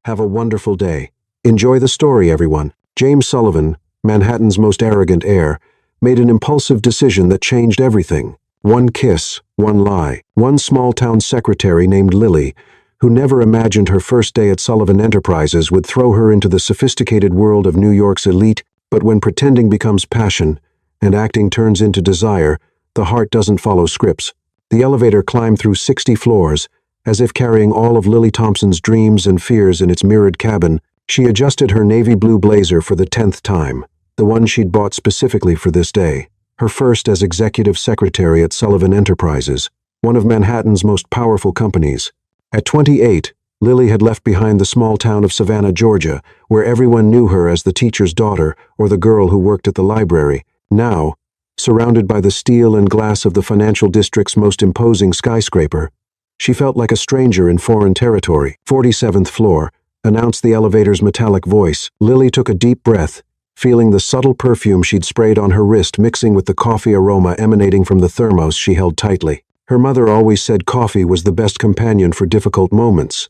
Have a wonderful day. Enjoy the story, everyone. James Sullivan, Manhattan's most arrogant heir, made an impulsive decision that changed everything. One kiss, one lie, one small-town secretary named Lily, who never imagined her first day at Sullivan Enterprises would throw her into the sophisticated world of New York's elite, but when pretending becomes passion and acting turns into desire, the heart doesn't follow scripts. The elevator climbed through 60 floors, as if carrying all of Lily Thompson's dreams and fears in its mirrored cabin. She adjusted her navy blue blazer for the 10th time, the one she'd bought specifically for this day, her first as executive secretary at Sullivan Enterprises, one of Manhattan's most powerful companies. At 28, Lily had left behind the small town of Savannah, Georgia, where everyone knew her as the teacher's daughter or the girl who worked at the library. Now, surrounded by the steel and glass of the financial district's most imposing skyscraper, she felt like a stranger in foreign territory. 47th floor, announced the elevator's metallic voice. Lily took a deep breath, feeling the subtle perfume she'd sprayed on her wrist mixing with the coffee aroma emanating from the thermos she held tightly. Her mother always said coffee was the best companion for difficult moments,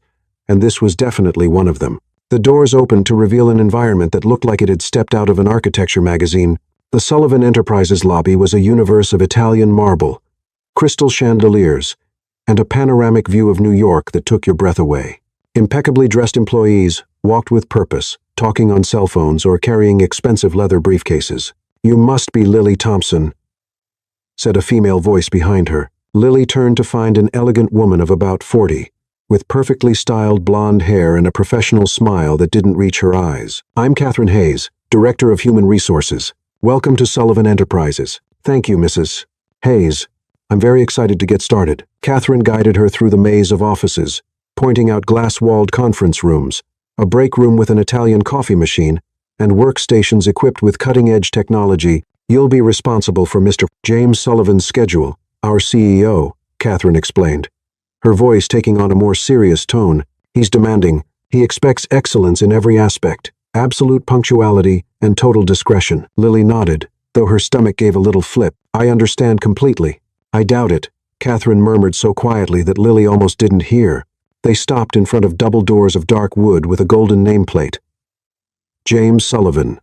and this was definitely one of them. The doors opened to reveal an environment that looked like it had stepped out of an architecture magazine. The Sullivan Enterprises lobby was a universe of Italian marble, crystal chandeliers, and a panoramic view of New York that took your breath away. Impeccably dressed employees walked with purpose, talking on cell phones or carrying expensive leather briefcases. "You must be Lily Thompson," said a female voice behind her. Lily turned to find an elegant woman of about 40, with perfectly styled blonde hair and a professional smile that didn't reach her eyes. "I'm Catherine Hayes, Director of Human Resources. Welcome to Sullivan Enterprises." "Thank you, Mrs. Hayes. I'm very excited to get started." Catherine guided her through the maze of offices, pointing out glass-walled conference rooms, a break room with an Italian coffee machine, and workstations equipped with cutting-edge technology. "You'll be responsible for Mr. James Sullivan's schedule, our CEO," Catherine explained, her voice taking on a more serious tone. "He's demanding. He expects excellence in every aspect, absolute punctuality and total discretion." Lily nodded, though her stomach gave a little flip. "I understand completely." "I doubt it," Catherine murmured so quietly that Lily almost didn't hear. They stopped in front of double doors of dark wood with a golden nameplate. "James Sullivan,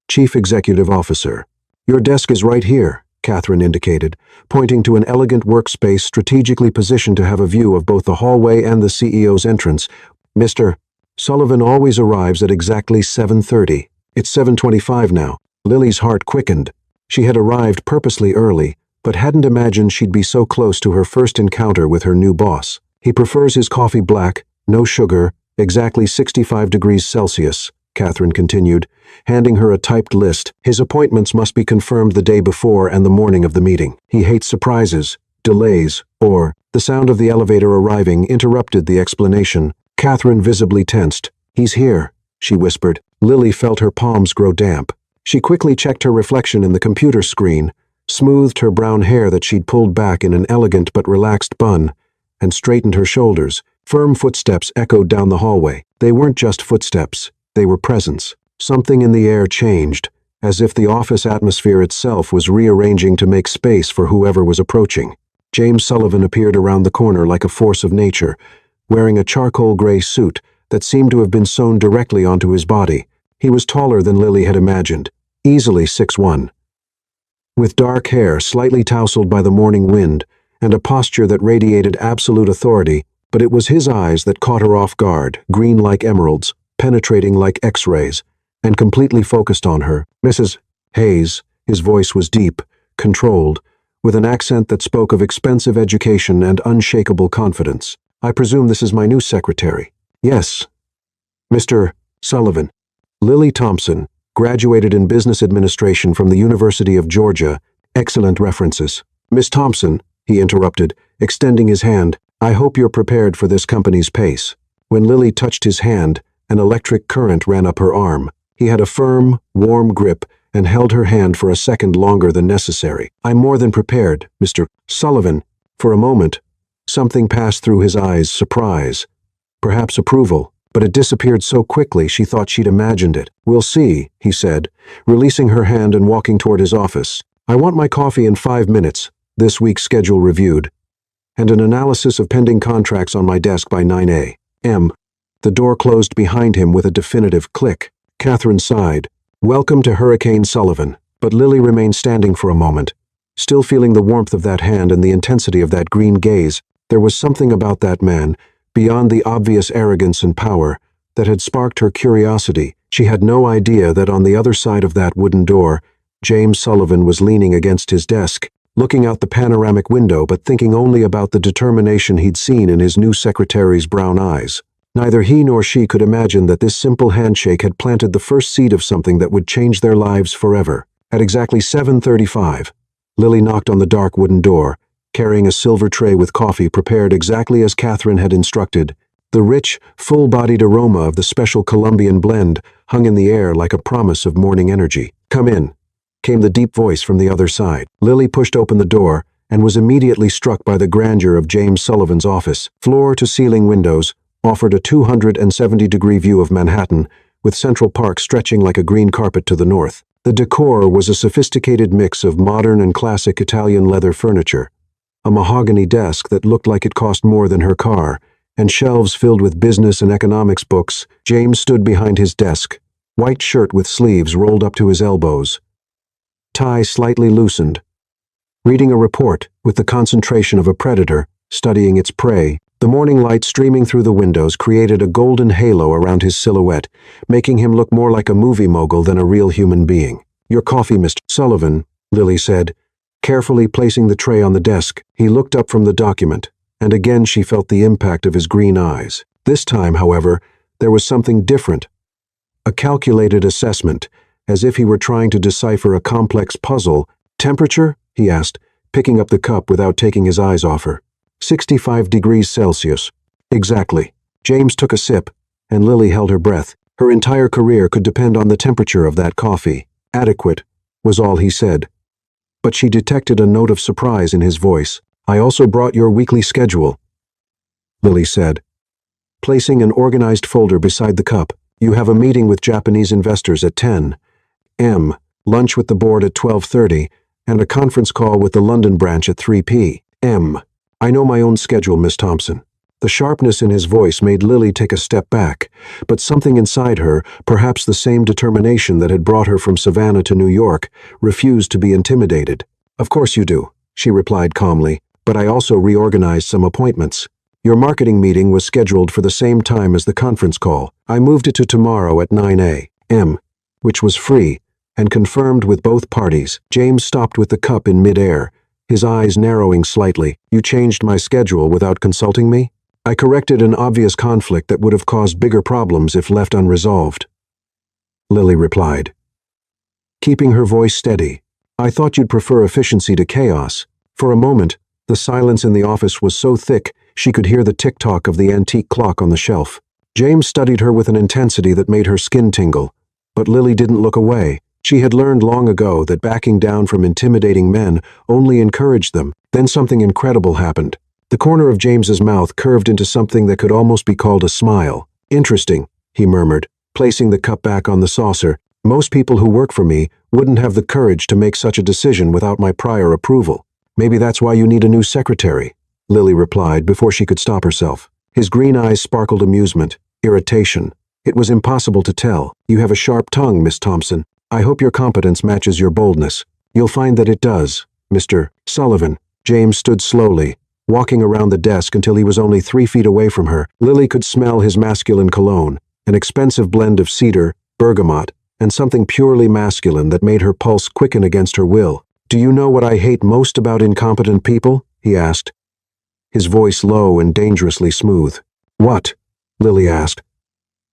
Chief Executive Officer." "Your desk is right here," Catherine indicated, pointing to an elegant workspace strategically positioned to have a view of both the hallway and the CEO's entrance. "Mr. Sullivan always arrives at exactly 7:30. It's 7:25 now." Lily's heart quickened. She had arrived purposely early, but hadn't imagined she'd be so close to her first encounter with her new boss. "He prefers his coffee black, no sugar, exactly 65 degrees Celsius," Catherine continued, handing her a typed list. "His appointments must be confirmed the day before and the morning of the meeting. He hates surprises, delays, or..." The sound of the elevator arriving interrupted the explanation. Catherine visibly tensed. "He's here," she whispered. Lily felt her palms grow damp. She quickly checked her reflection in the computer screen, smoothed her brown hair that she'd pulled back in an elegant but relaxed bun, and straightened her shoulders. Firm footsteps echoed down the hallway. They weren't just footsteps, they were presence. Something in the air changed, as if the office atmosphere itself was rearranging to make space for whoever was approaching. James Sullivan appeared around the corner like a force of nature, wearing a charcoal gray suit that seemed to have been sewn directly onto his body. He was taller than Lily had imagined, easily 6'1", with dark hair slightly tousled by the morning wind, and a posture that radiated absolute authority. But it was his eyes that caught her off guard, green like emeralds, penetrating like X-rays, and completely focused on her. "Mrs. Hayes," his voice was deep, controlled, with an accent that spoke of expensive education and unshakable confidence. "I presume this is my new secretary." "Yes, Mr. Sullivan." Lily Thompson, graduated in business administration from the University of Georgia. Excellent references. "Miss Thompson," he interrupted, extending his hand, "I hope you're prepared for this company's pace." When Lily touched his hand, an electric current ran up her arm. He had a firm, warm grip and held her hand for a second longer than necessary. "I'm more than prepared, Mr. Sullivan." For a moment, something passed through his eyes, surprise, perhaps approval, but it disappeared so quickly she thought she'd imagined it. "We'll see," he said, releasing her hand and walking toward his office. "I want my coffee in 5 minutes, this week's schedule reviewed, and an analysis of pending contracts on my desk by 9 a.m. The door closed behind him with a definitive click. Catherine sighed. "Welcome to Hurricane Sullivan." But Lily remained standing for a moment. Still feeling the warmth of that hand and the intensity of that green gaze, there was something about that man, beyond the obvious arrogance and power, that had sparked her curiosity. She had no idea that on the other side of that wooden door, James Sullivan was leaning against his desk, looking out the panoramic window but thinking only about the determination he'd seen in his new secretary's brown eyes. Neither he nor she could imagine that this simple handshake had planted the first seed of something that would change their lives forever. At exactly 7:35, Lily knocked on the dark wooden door, carrying a silver tray with coffee prepared exactly as Catherine had instructed. The rich, full-bodied aroma of the special Colombian blend hung in the air like a promise of morning energy. "Come in," came the deep voice from the other side. Lily pushed open the door and was immediately struck by the grandeur of James Sullivan's office. Floor-to-ceiling windows offered a 270-degree view of Manhattan, with Central Park stretching like a green carpet to the north. The decor was a sophisticated mix of modern and classic Italian leather furniture, a mahogany desk that looked like it cost more than her car, and shelves filled with business and economics books. James stood behind his desk, white shirt with sleeves rolled up to his elbows, tie slightly loosened, reading a report with the concentration of a predator studying its prey. The morning light streaming through the windows created a golden halo around his silhouette, making him look more like a movie mogul than a real human being. "Your coffee, Mr. Sullivan," Lily said, carefully placing the tray on the desk. He looked up from the document, and again she felt the impact of his green eyes. This time, however, there was something different. A calculated assessment, as if he were trying to decipher a complex puzzle. "Temperature?" he asked, picking up the cup without taking his eyes off her. 65 degrees Celsius. Exactly. James took a sip, and Lily held her breath. Her entire career could depend on the temperature of that coffee. "Adequate," was all he said. But she detected a note of surprise in his voice. "I also brought your weekly schedule," Lily said, placing an organized folder beside the cup. "You have a meeting with Japanese investors at 10 a.m., lunch with the board at 12:30, and a conference call with the London branch at 3 p.m. "I know my own schedule, Miss Thompson." The sharpness in his voice made Lily take a step back, but something inside her, perhaps the same determination that had brought her from Savannah to New York, refused to be intimidated. "Of course you do," she replied calmly, "but I also reorganized some appointments. Your marketing meeting was scheduled for the same time as the conference call. I moved it to tomorrow at 9 a.m., which was free, and confirmed with both parties." James stopped with the cup in midair, his eyes narrowing slightly. "You changed my schedule without consulting me?" "I corrected an obvious conflict that would have caused bigger problems if left unresolved," Lily replied, keeping her voice steady. "I thought you'd prefer efficiency to chaos." For a moment, the silence in the office was so thick she could hear the tick-tock of the antique clock on the shelf. James studied her with an intensity that made her skin tingle, but Lily didn't look away. She had learned long ago that backing down from intimidating men only encouraged them. Then something incredible happened. The corner of James's mouth curved into something that could almost be called a smile. "Interesting," he murmured, placing the cup back on the saucer. "Most people who work for me wouldn't have the courage to make such a decision without my prior approval." "Maybe that's why you need a new secretary," Lily replied before she could stop herself. His green eyes sparkled amusement, irritation. It was impossible to tell. "You have a sharp tongue, Miss Thompson. I hope your competence matches your boldness." "You'll find that it does, Mr. Sullivan." James stood slowly, walking around the desk until he was only 3 feet away from her. Lily could smell his masculine cologne, an expensive blend of cedar, bergamot, and something purely masculine that made her pulse quicken against her will. "Do you know what I hate most about incompetent people?" he asked, his voice low and dangerously smooth. "What?" Lily asked,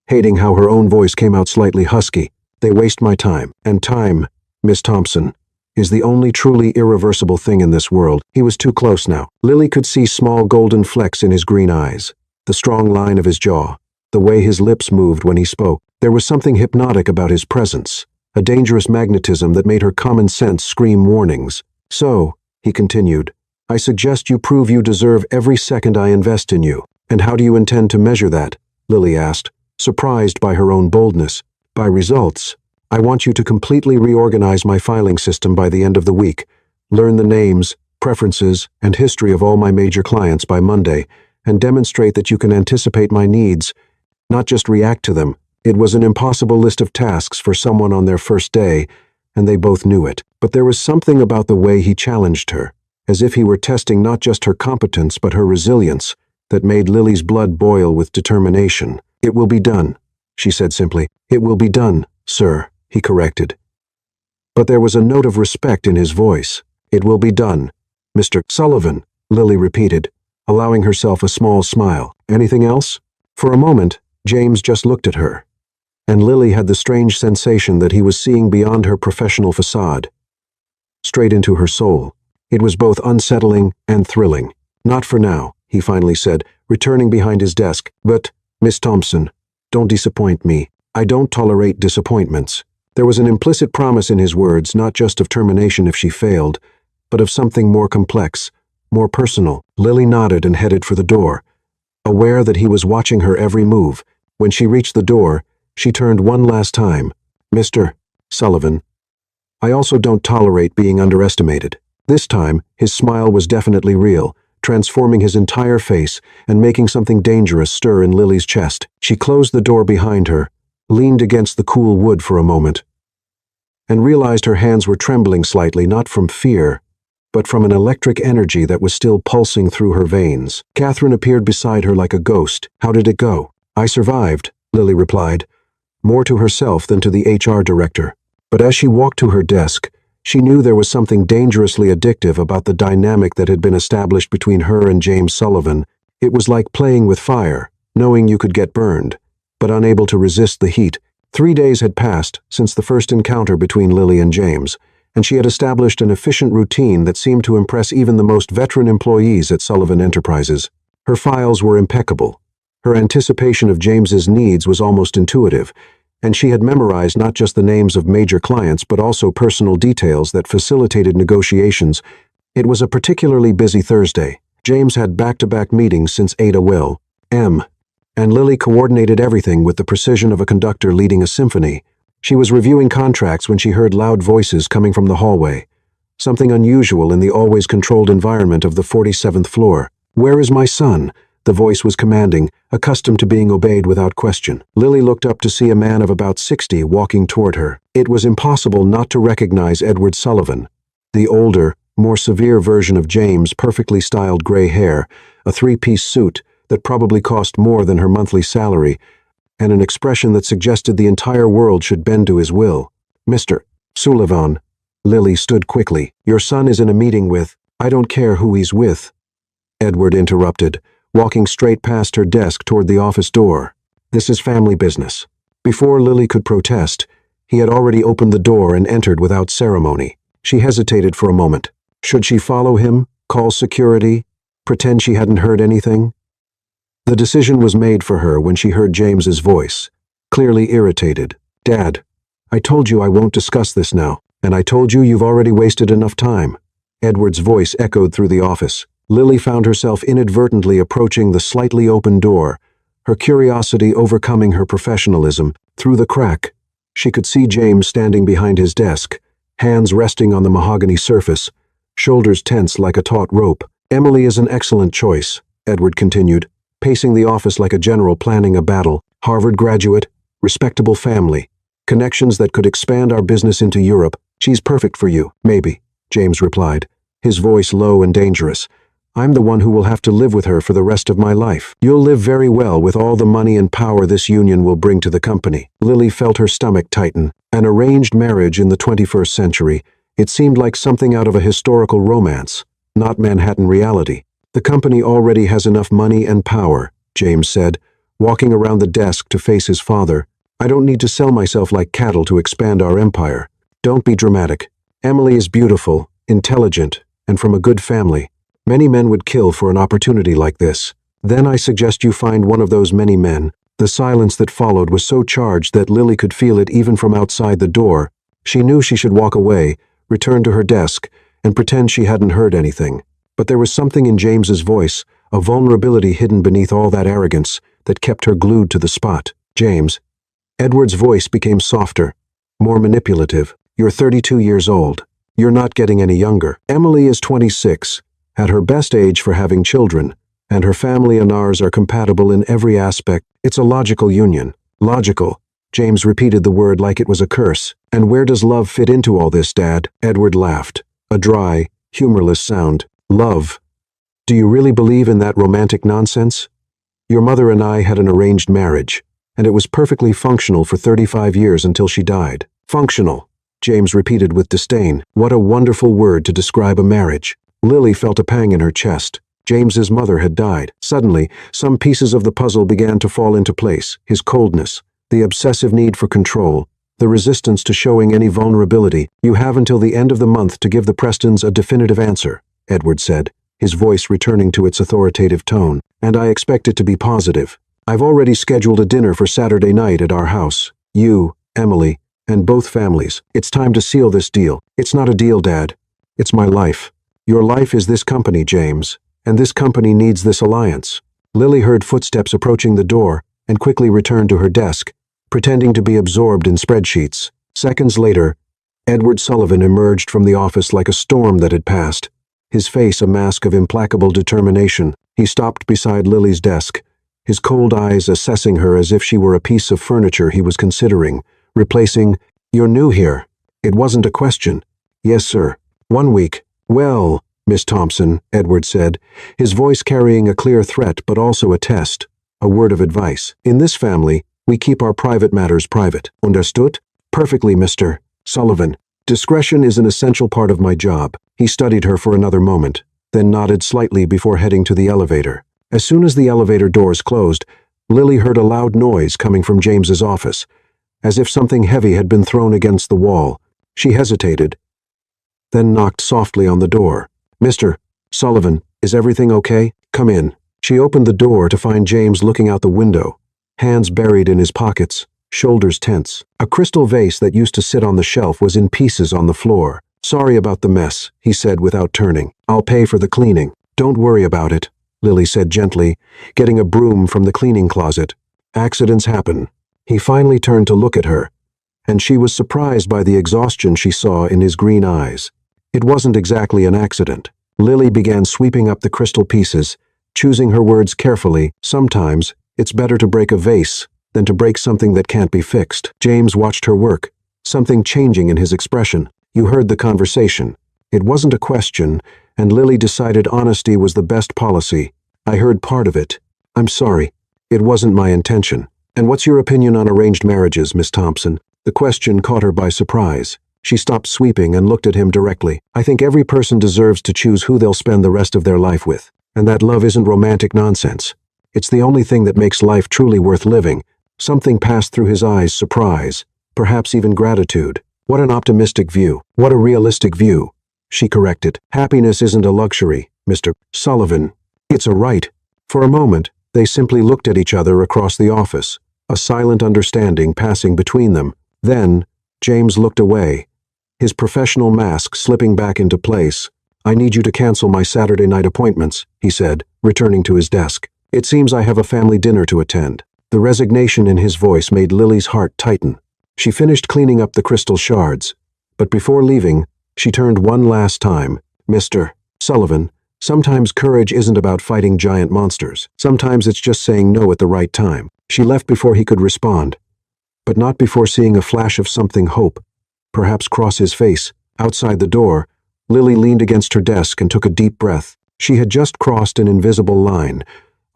hating how her own voice came out slightly husky. "They waste my time. And time, Miss Thompson, is the only truly irreversible thing in this world." He was too close now. Lily could see small golden flecks in his green eyes, the strong line of his jaw, the way his lips moved when he spoke. There was something hypnotic about his presence, a dangerous magnetism that made her common sense scream warnings. "So," he continued, "I suggest you prove you deserve every second I invest in you." "And how do you intend to measure that?" Lily asked, surprised by her own boldness. "By results. I want you to completely reorganize my filing system by the end of the week, learn the names, preferences, and history of all my major clients by Monday, and demonstrate that you can anticipate my needs not just react to them. It was an impossible list of tasks for someone on their first day, and they both knew it. But there was something about the way he challenged her, as if he were testing not just her competence but her resilience, that made Lily's blood boil with determination. "It will be done," she said simply. "It will be done, sir," he corrected. But there was a note of respect in his voice. "It will be done, Mr. Sullivan," Lily repeated, allowing herself a small smile. "Anything else?" For a moment, James just looked at her, and Lily had the strange sensation that he was seeing beyond her professional facade, straight into her soul. It was both unsettling and thrilling. "Not for now," he finally said, returning behind his desk. "But, Miss Thompson, don't disappoint me. I don't tolerate disappointments." There was an implicit promise in his words, not just of termination if she failed, but of something more complex, more personal. Lily nodded and headed for the door, aware that he was watching her every move. When she reached the door, she turned one last time. "Mr. Sullivan, I also don't tolerate being underestimated." This time, his smile was definitely real, transforming his entire face and making something dangerous stir in Lily's chest. She closed the door behind her, leaned against the cool wood for a moment, and realized her hands were trembling slightly, not from fear, but from an electric energy that was still pulsing through her veins. Catherine appeared beside her like a ghost. "How did it go?" "I survived," Lily replied, more to herself than to the HR director. But as she walked to her desk, she knew there was something dangerously addictive about the dynamic that had been established between her and James Sullivan. It was like playing with fire, knowing you could get burned, but unable to resist the heat. 3 days had passed since the first encounter between Lily and James, and she had established an efficient routine that seemed to impress even the most veteran employees at Sullivan Enterprises. Her files were impeccable. Her anticipation of James's needs was almost intuitive, and she had memorized not just the names of major clients but also personal details that facilitated negotiations. It was a particularly busy Thursday. James had back-to-back meetings since Ada Will, M, and Lily coordinated everything with the precision of a conductor leading a symphony. She was reviewing contracts when she heard loud voices coming from the hallway, something unusual in the always controlled environment of the 47th floor. "Where is my son?" the voice was commanding, accustomed to being obeyed without question. Lily looked up to see a man of about 60 walking toward her. It was impossible not to recognize Edward Sullivan, the older, more severe version of James' perfectly styled gray hair, a three-piece suit that probably cost more than her monthly salary, and an expression that suggested the entire world should bend to his will. "Mr. Sullivan," Lily stood quickly. "Your son is in a meeting with—" "I don't care who he's with," Edward interrupted, walking straight past her desk toward the office door. "This is family business." Before Lily could protest, he had already opened the door and entered without ceremony. She hesitated for a moment. Should she follow him, call security, pretend she hadn't heard anything? The decision was made for her when she heard James's voice, clearly irritated. "Dad, I told you I won't discuss this now, and I told you you've already wasted enough time." Edward's voice echoed through the office. Lily found herself inadvertently approaching the slightly open door, her curiosity overcoming her professionalism. Through the crack, she could see James standing behind his desk, hands resting on the mahogany surface, shoulders tense like a taut rope. "Emily is an excellent choice," Edward continued, pacing the office like a general planning a battle. "Harvard graduate, respectable family, connections that could expand our business into Europe. She's perfect for you." "Maybe," James replied, his voice low and dangerous. "I'm the one who will have to live with her for the rest of my life." "You'll live very well with all the money and power this union will bring to the company." Lily felt her stomach tighten. An arranged marriage in the 21st century. It seemed like something out of a historical romance, not Manhattan reality. "The company already has enough money and power," James said, walking around the desk to face his father. "I don't need to sell myself like cattle to expand our empire." "Don't be dramatic. Emily is beautiful, intelligent, and from a good family. Many men would kill for an opportunity like this. Then I suggest you find one of those many men." The silence that followed was so charged that Lily could feel it even from outside the door. She knew she should walk away, return to her desk, and pretend she hadn't heard anything. But there was something in James's voice, a vulnerability hidden beneath all that arrogance, that kept her glued to the spot. "James." Edward's voice became softer, more manipulative. "You're 32 years old. You're not getting any younger. Emily is 26, at her best age for having children, and her family and ours are compatible in every aspect. It's a logical union. Logical. James repeated the word like it was a curse. And where does love fit into all this, Dad? Edward laughed. A dry, humorless sound. Love. Do you really believe in that romantic nonsense? Your mother and I had an arranged marriage, and it was perfectly functional for 35 years until she died. Functional, James repeated with disdain. What a wonderful word to describe a marriage. Lily felt a pang in her chest. James's mother had died. Suddenly, some pieces of the puzzle began to fall into place. His coldness, the obsessive need for control, the resistance to showing any vulnerability. You have until the end of the month to give the Prestons a definitive answer, Edward said, his voice returning to its authoritative tone. And I expect it to be positive. I've already scheduled a dinner for Saturday night at our house. You, Emily, and both families. It's time to seal this deal. It's not a deal, Dad. It's my life. Your life is this company, James, and this company needs this alliance. Lily heard footsteps approaching the door and quickly returned to her desk, pretending to be absorbed in spreadsheets. Seconds later, Edward Sullivan emerged from the office like a storm that had passed, his face a mask of implacable determination. He stopped beside Lily's desk, his cold eyes assessing her as if she were a piece of furniture he was considering, replacing, "You're new here." It wasn't a question. "Yes, sir. 1 week." "Well, Miss Thompson," Edward said, his voice carrying a clear threat but also a test, a word of advice. "In this family, we keep our private matters private. Understood?" "Perfectly, Mr. Sullivan. Discretion is an essential part of my job." He studied her for another moment, then nodded slightly before heading to the elevator. As soon as the elevator doors closed, Lily heard a loud noise coming from James's office, as if something heavy had been thrown against the wall. She hesitated, then knocked softly on the door. "Mr. Sullivan, is everything okay? Come in." She opened the door to find James looking out the window, hands buried in his pockets, shoulders tense. A crystal vase that used to sit on the shelf was in pieces on the floor. "Sorry about the mess," he said without turning. "I'll pay for the cleaning." "Don't worry about it," Lily said gently, getting a broom from the cleaning closet. "Accidents happen." He finally turned to look at her, and she was surprised by the exhaustion she saw in his green eyes. It wasn't exactly an accident. Lily began sweeping up the crystal pieces, choosing her words carefully. "Sometimes, it's better to break a vase than to break something that can't be fixed." James watched her work, something changing in his expression. "You heard the conversation. It wasn't a question, and Lily decided honesty was the best policy. I heard part of it. I'm sorry. It wasn't my intention." "And what's your opinion on arranged marriages, Miss Thompson?" The question caught her by surprise. She stopped sweeping and looked at him directly. "I think every person deserves to choose who they'll spend the rest of their life with. And that love isn't romantic nonsense. It's the only thing that makes life truly worth living." Something passed through his eyes, surprise, perhaps even gratitude. "What an optimistic view. What a realistic view." She corrected. "Happiness isn't a luxury, Mr. Sullivan. It's a right." For a moment, they simply looked at each other across the office, a silent understanding passing between them. Then, James looked away, his professional mask slipping back into place. "I need you to cancel my Saturday night appointments," he said, returning to his desk. "It seems I have a family dinner to attend." The resignation in his voice made Lily's heart tighten. She finished cleaning up the crystal shards, but before leaving, she turned one last time. "Mr. Sullivan, sometimes courage isn't about fighting giant monsters. Sometimes it's just saying no at the right time." She left before he could respond, but not before seeing a flash of something hope, perhaps cross his face. Outside the door, Lily leaned against her desk and took a deep breath. She had just crossed an invisible line,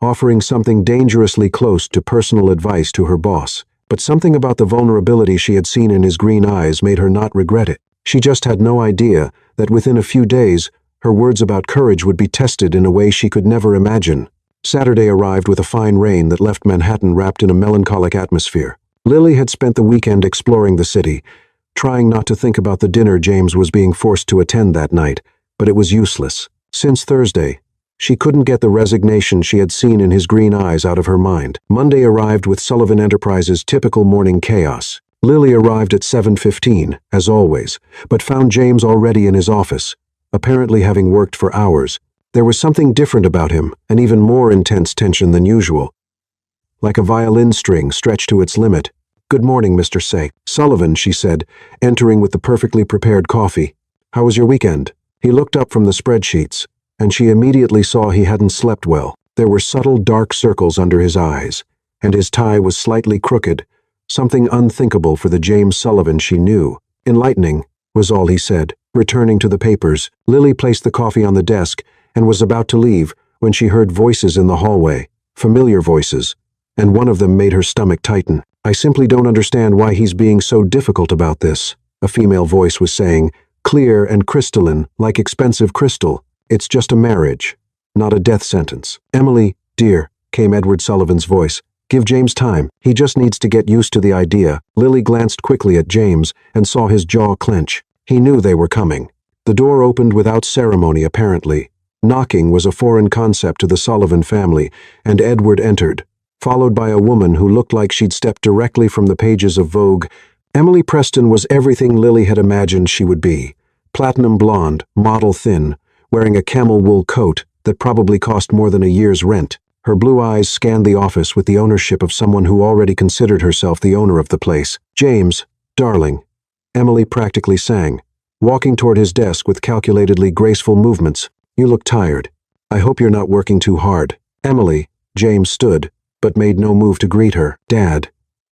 offering something dangerously close to personal advice to her boss. But something about the vulnerability she had seen in his green eyes made her not regret it. She just had no idea that within a few days, her words about courage would be tested in a way she could never imagine. Saturday arrived with a fine rain that left Manhattan wrapped in a melancholic atmosphere. Lily had spent the weekend exploring the city, trying not to think about the dinner James was being forced to attend that night, but it was useless. Since Thursday, she couldn't get the resignation she had seen in his green eyes out of her mind. Monday arrived with Sullivan Enterprises' typical morning chaos. Lily arrived at 7:15, as always, but found James already in his office, apparently having worked for hours. There was something different about him, and even more intense tension than usual, like a violin string stretched to its limit. "Good morning, Mr. Sullivan," she said, entering with the perfectly prepared coffee. "How was your weekend?" He looked up from the spreadsheets, and she immediately saw he hadn't slept well. There were subtle dark circles under his eyes, and his tie was slightly crooked, something unthinkable for the James Sullivan she knew. "Enlightening," was all he said. Returning to the papers, Lily placed the coffee on the desk and was about to leave when she heard voices in the hallway, familiar voices, and one of them made her stomach tighten. "I simply don't understand why he's being so difficult about this," a female voice was saying, clear and crystalline, like expensive crystal. "It's just a marriage, not a death sentence." "Emily, dear," came Edward Sullivan's voice. "Give James time. He just needs to get used to the idea." Lily glanced quickly at James and saw his jaw clench. He knew they were coming. The door opened without ceremony, apparently. Knocking was a foreign concept to the Sullivan family, and Edward entered, followed by a woman who looked like she'd stepped directly from the pages of Vogue. Emily Preston was everything Lily had imagined she would be. Platinum blonde, model thin, wearing a camel wool coat that probably cost more than a year's rent. Her blue eyes scanned the office with the ownership of someone who already considered herself the owner of the place. "James, darling," Emily practically sang, walking toward his desk with calculatedly graceful movements. "You look tired. I hope you're not working too hard." "Emily," James stood, but made no move to greet her. "Dad,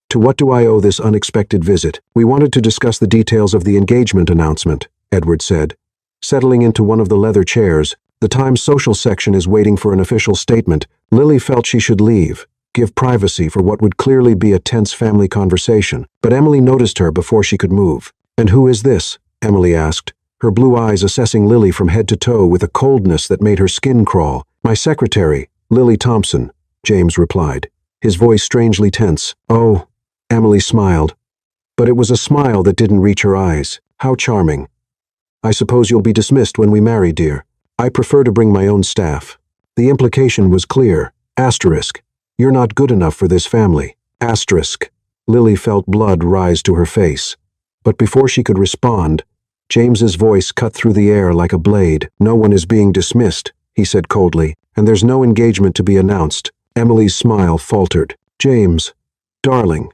to what do I owe this unexpected visit?" "We wanted to discuss the details of the engagement announcement," Edward said, settling into one of the leather chairs. "The Times social section is waiting for an official statement." Lily felt she should leave, give privacy for what would clearly be a tense family conversation, but Emily noticed her before she could move. "And who is this?" Emily asked, her blue eyes assessing Lily from head to toe with a coldness that made her skin crawl. "My secretary, Lily Thompson," James replied, his voice strangely tense. "Oh," Emily smiled, but it was a smile that didn't reach her eyes. "How charming. I suppose you'll be dismissed when we marry, dear. I prefer to bring my own staff." The implication was clear. Asterisk. "You're not good enough for this family." Asterisk. Lily felt blood rise to her face. But before she could respond, James's voice cut through the air like a blade. "No one is being dismissed," he said coldly, "and there's no engagement to be announced." Emily's smile faltered. "James, darling,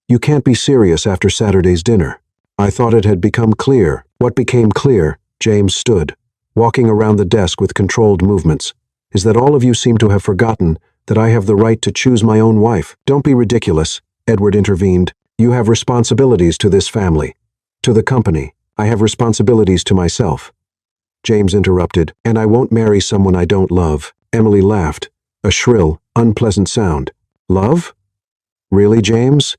you can't be serious after Saturday's dinner." "I thought it had become clear." "What became clear?" James stood, walking around the desk with controlled movements, "is that all of you seem to have forgotten that I have the right to choose my own wife." "Don't be ridiculous," Edward intervened. "You have responsibilities to this family, to the company. I have responsibilities to myself." James interrupted. "And I won't marry someone I don't love." Emily laughed, a shrill, unpleasant sound. "Love? Really, James?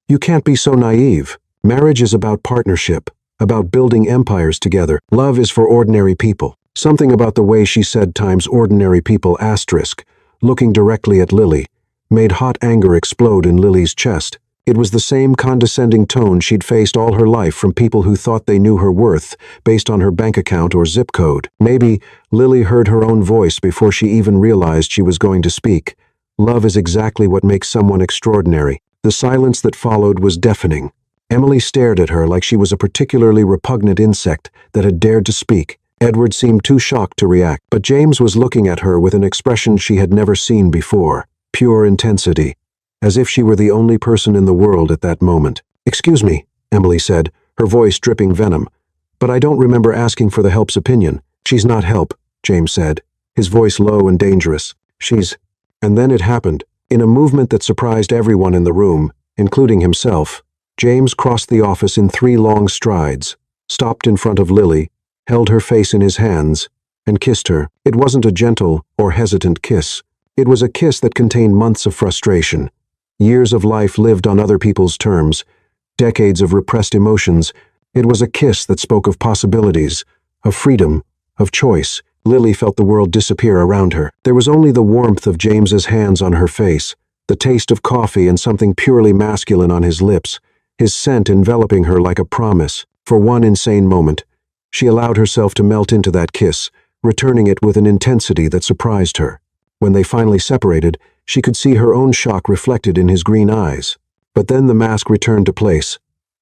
You can't be so naive. Marriage is about partnership, about building empires together. Love is for ordinary people." Something about the way she said times ordinary people asterisk, looking directly at Lily, made hot anger explode in Lily's chest. It was the same condescending tone she'd faced all her life from people who thought they knew her worth based on her bank account or zip code. Maybe Lily heard her own voice before she even realized she was going to speak. Love is exactly what makes someone extraordinary. The silence that followed was deafening. Emily stared at her like she was a particularly repugnant insect that had dared to speak. Edward seemed too shocked to react, but James was looking at her with an expression she had never seen before, pure intensity, as if she were the only person in the world at that moment. "Excuse me," Emily said, her voice dripping venom, "but I don't remember asking for the help's opinion." "She's not help," James said, his voice low and dangerous. "She's—" And then it happened. In a movement that surprised everyone in the room, including himself, James crossed the office in 3 long strides, stopped in front of Lily, held her face in his hands, and kissed her. It wasn't a gentle or hesitant kiss. It was a kiss that contained months of frustration, years of life lived on other people's terms, decades of repressed emotions. It was a kiss that spoke of possibilities, of freedom, of choice. Lily felt the world disappear around her. There was only the warmth of James's hands on her face, the taste of coffee and something purely masculine on his lips, his scent enveloping her like a promise. For one insane moment, she allowed herself to melt into that kiss, returning it with an intensity that surprised her. When they finally separated, she could see her own shock reflected in his green eyes. But then the mask returned to place,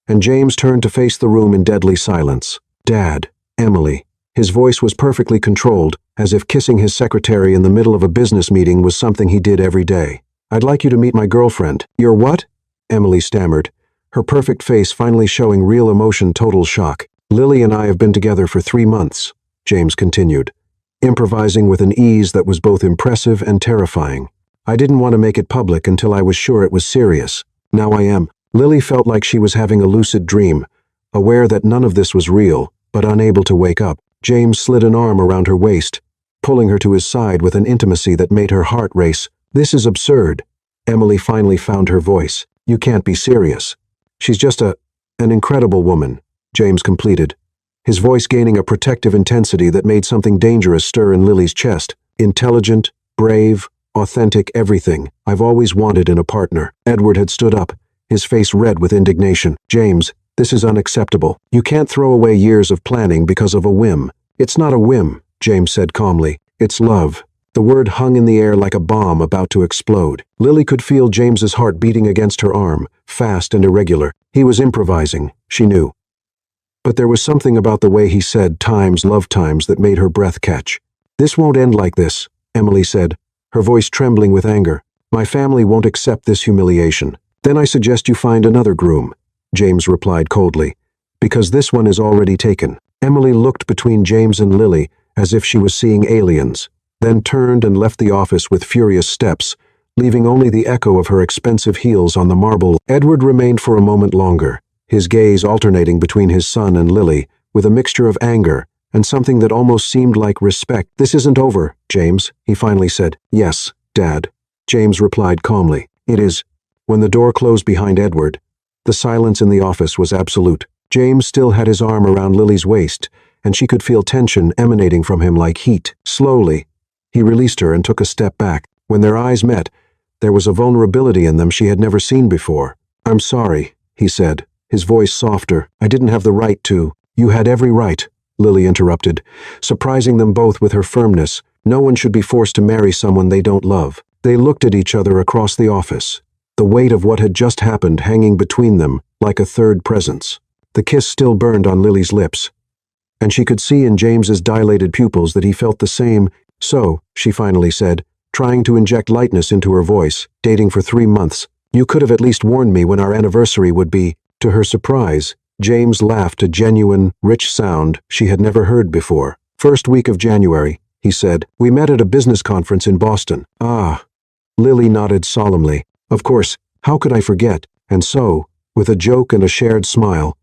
and James turned to face the room in deadly silence. "Dad, Emily." His voice was perfectly controlled, as if kissing his secretary in the middle of a business meeting was something he did every day. "I'd like you to meet my girlfriend." "Your what?" Emily stammered, her perfect face finally showing real emotion. "Total shock. Lily and I have been together for 3 months," James continued, improvising with an ease that was both impressive and terrifying. I didn't want to make it public until I was sure it was serious. Now I am. Lily felt like she was having a lucid dream, aware that none of this was real, but unable to wake up. James slid an arm around her waist, pulling her to his side with an intimacy that made her heart race. This is absurd. Emily finally found her voice. You can't be serious. She's just an incredible woman, James completed, his voice gaining a protective intensity that made something dangerous stir in Lily's chest. Intelligent, brave, authentic, everything I've always wanted in a partner. Edward had stood up, his face red with indignation. James, this is unacceptable. You can't throw away years of planning because of a whim. It's not a whim, James said calmly. It's love. The word hung in the air like a bomb about to explode. Lily could feel James's heart beating against her arm, fast and irregular. He was improvising, she knew. But there was something about the way he said times, love times, that made her breath catch. This won't end like this, Emily said, her voice trembling with anger. My family won't accept this humiliation. Then I suggest you find another groom, James replied coldly, because this one is already taken. Emily looked between James and Lily as if she was seeing aliens, then turned and left the office with furious steps, leaving only the echo of her expensive heels on the marble. Edward remained for a moment longer, his gaze alternating between his son and Lily, with a mixture of anger and something that almost seemed like respect. This isn't over, James, he finally said. Yes, Dad, James replied calmly. It is. When the door closed behind Edward, the silence in the office was absolute. James still had his arm around Lily's waist, and she could feel tension emanating from him like heat. Slowly, he released her and took a step back. When their eyes met, there was a vulnerability in them she had never seen before. I'm sorry, he said, his voice softer. I didn't have the right to. You had every right, Lily interrupted, surprising them both with her firmness. No one should be forced to marry someone they don't love. They looked at each other across the office, the weight of what had just happened hanging between them like a third presence. The kiss still burned on Lily's lips, and she could see in James's dilated pupils that he felt the same. So, she finally said, trying to inject lightness into her voice, dating for 3 months. You could have at least warned me when our anniversary would be. To her surprise, James laughed, a genuine, rich sound she had never heard before. First week of January, he said. We met at a business conference in Boston. Ah. Lily nodded solemnly. Of course, how could I forget? And so, with a joke and a shared smile,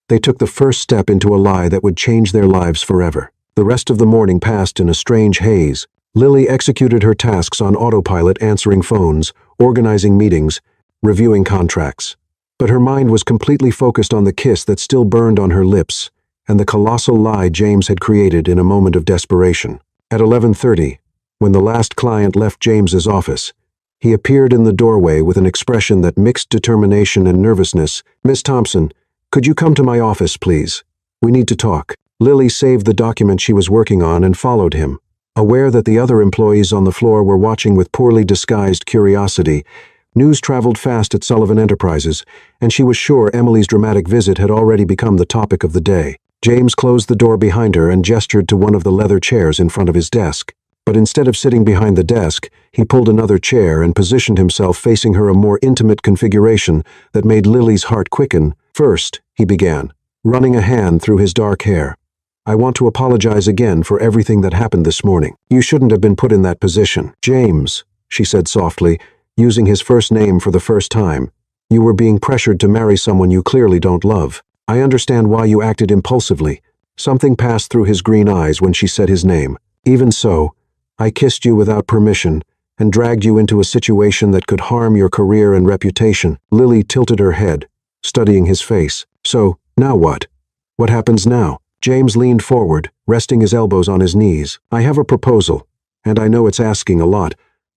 they took the first step into a lie that would change their lives forever. The rest of the morning passed in a strange haze. Lily executed her tasks on autopilot, answering phones, organizing meetings, reviewing contracts. But her mind was completely focused on the kiss that still burned on her lips, and the colossal lie James had created in a moment of desperation. At 11:30, when the last client left James's office, he appeared in the doorway with an expression that mixed determination and nervousness. Miss Thompson, could you come to my office, please? We need to talk. Lily saved the document she was working on and followed him. Aware that the other employees on the floor were watching with poorly disguised curiosity, news traveled fast at Sullivan Enterprises, and she was sure Emily's dramatic visit had already become the topic of the day. James closed the door behind her and gestured to one of the leather chairs in front of his desk. But instead of sitting behind the desk, he pulled another chair and positioned himself facing her, a more intimate configuration that made Lily's heart quicken. First, he began, running a hand through his dark hair. I want to apologize again for everything that happened this morning. You shouldn't have been put in that position. James, she said softly, using his first name for the first time. You were being pressured to marry someone you clearly don't love. I understand why you acted impulsively. Something passed through his green eyes when she said his name. Even so, I kissed you without permission and dragged you into a situation that could harm your career and reputation. Lily tilted her head, studying his face. So, now what? What happens now? James leaned forward, resting his elbows on his knees. I have a proposal, and I know it's asking a lot,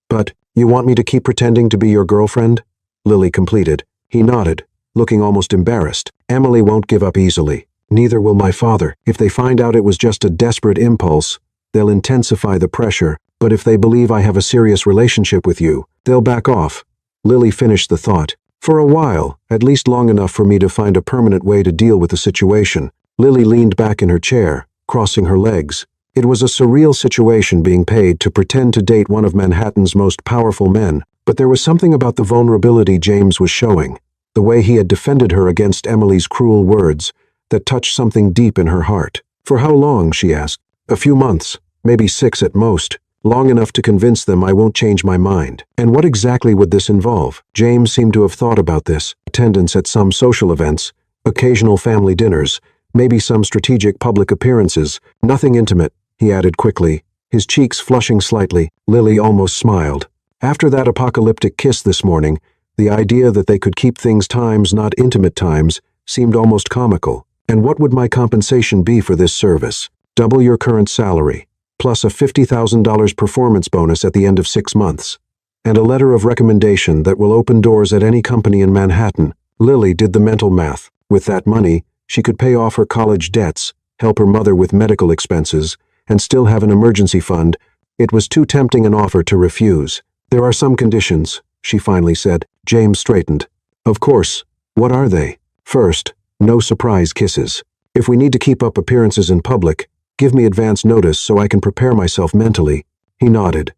but you want me to keep pretending to be your girlfriend? Lily completed. He nodded, looking almost embarrassed. Emily won't give up easily. Neither will my father. If they find out it was just a desperate impulse, they'll intensify the pressure. But if they believe I have a serious relationship with you, they'll back off. Lily finished the thought. For a while, at least long enough for me to find a permanent way to deal with the situation. Lily leaned back in her chair, crossing her legs. It was a surreal situation being paid to pretend to date one of Manhattan's most powerful men, but there was something about the vulnerability James was showing, the way he had defended her against Emily's cruel words, that touched something deep in her heart. For how long, she asked. A few months, maybe 6 at most, long enough to convince them I won't change my mind. And what exactly would this involve? James seemed to have thought about this. Attendance at some social events, occasional family dinners, maybe some strategic public appearances. Nothing intimate, he added quickly, his cheeks flushing slightly. Lily almost smiled. After that apocalyptic kiss this morning, the idea that they could keep things times, not intimate times, seemed almost comical. And what would my compensation be for this service? Double your current salary, plus a $50,000 performance bonus at the end of 6 months, and a letter of recommendation that will open doors at any company in Manhattan. Lily did the mental math. With that money, she could pay off her college debts, help her mother with medical expenses, and still have an emergency fund. It was too tempting an offer to refuse. There are some conditions, she finally said. James straightened. Of course. What are they? First, no surprise kisses. If we need to keep up appearances in public, give me advance notice so I can prepare myself mentally. He nodded,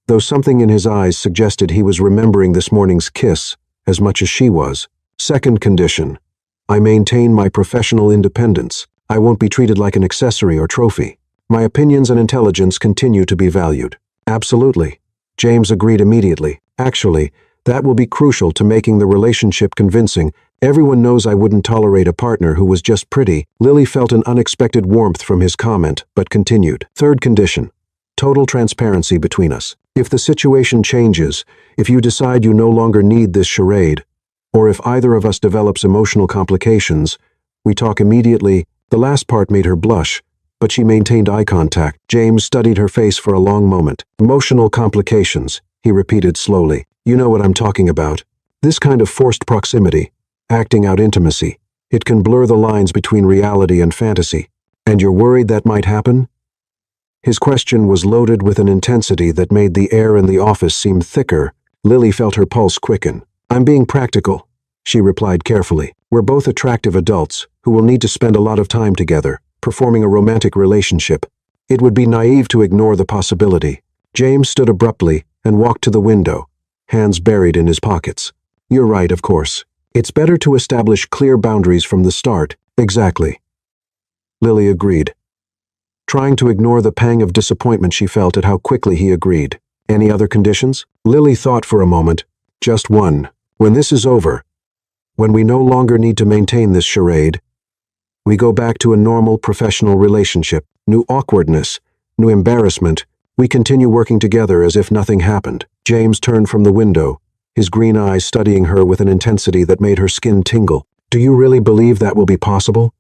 though something in his eyes suggested he was remembering this morning's kiss as much as she was. Second condition, I maintain my professional independence. I won't be treated like an accessory or trophy. My opinions and intelligence continue to be valued. Absolutely. James agreed immediately. Actually, that will be crucial to making the relationship convincing. Everyone knows I wouldn't tolerate a partner who was just pretty. Lily felt an unexpected warmth from his comment, but continued. Third condition, total transparency between us. If the situation changes, if you decide you no longer need this charade, or if either of us develops emotional complications, we talk immediately. The last part made her blush, but she maintained eye contact. James studied her face for a long moment. Emotional complications, he repeated slowly. You know what I'm talking about. This kind of forced proximity, acting out intimacy. It can blur the lines between reality and fantasy. And you're worried that might happen? His question was loaded with an intensity that made the air in the office seem thicker. Lily felt her pulse quicken. I'm being practical, she replied carefully. We're both attractive adults who will need to spend a lot of time together, performing a romantic relationship. It would be naive to ignore the possibility. James stood abruptly and walked to the window, hands buried in his pockets. You're right, of course. It's better to establish clear boundaries from the start. Exactly. Lily agreed, trying to ignore the pang of disappointment she felt at how quickly he agreed. Any other conditions? Lily thought for a moment. Just one. When this is over, when we no longer need to maintain this charade, we go back to a normal professional relationship. New awkwardness, new embarrassment. We continue working together as if nothing happened. James turned from the window, his green eyes studying her with an intensity that made her skin tingle. Do you really believe that will be possible?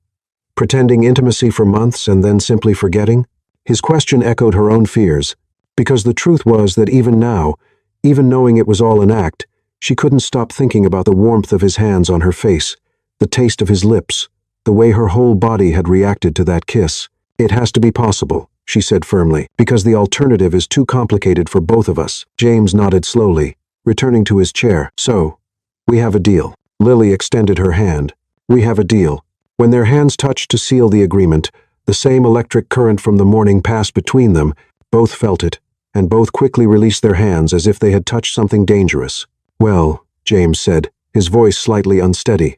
Pretending intimacy for months and then simply forgetting? His question echoed her own fears, because the truth was that even now, even knowing it was all an act, she couldn't stop thinking about the warmth of his hands on her face, the taste of his lips, the way her whole body had reacted to that kiss. It has to be possible, she said firmly, because the alternative is too complicated for both of us. James nodded slowly, returning to his chair. So, we have a deal. Lily extended her hand. We have a deal. When their hands touched to seal the agreement, the same electric current from the morning passed between them. Both felt it, and both quickly released their hands as if they had touched something dangerous. Well, James said, his voice slightly unsteady,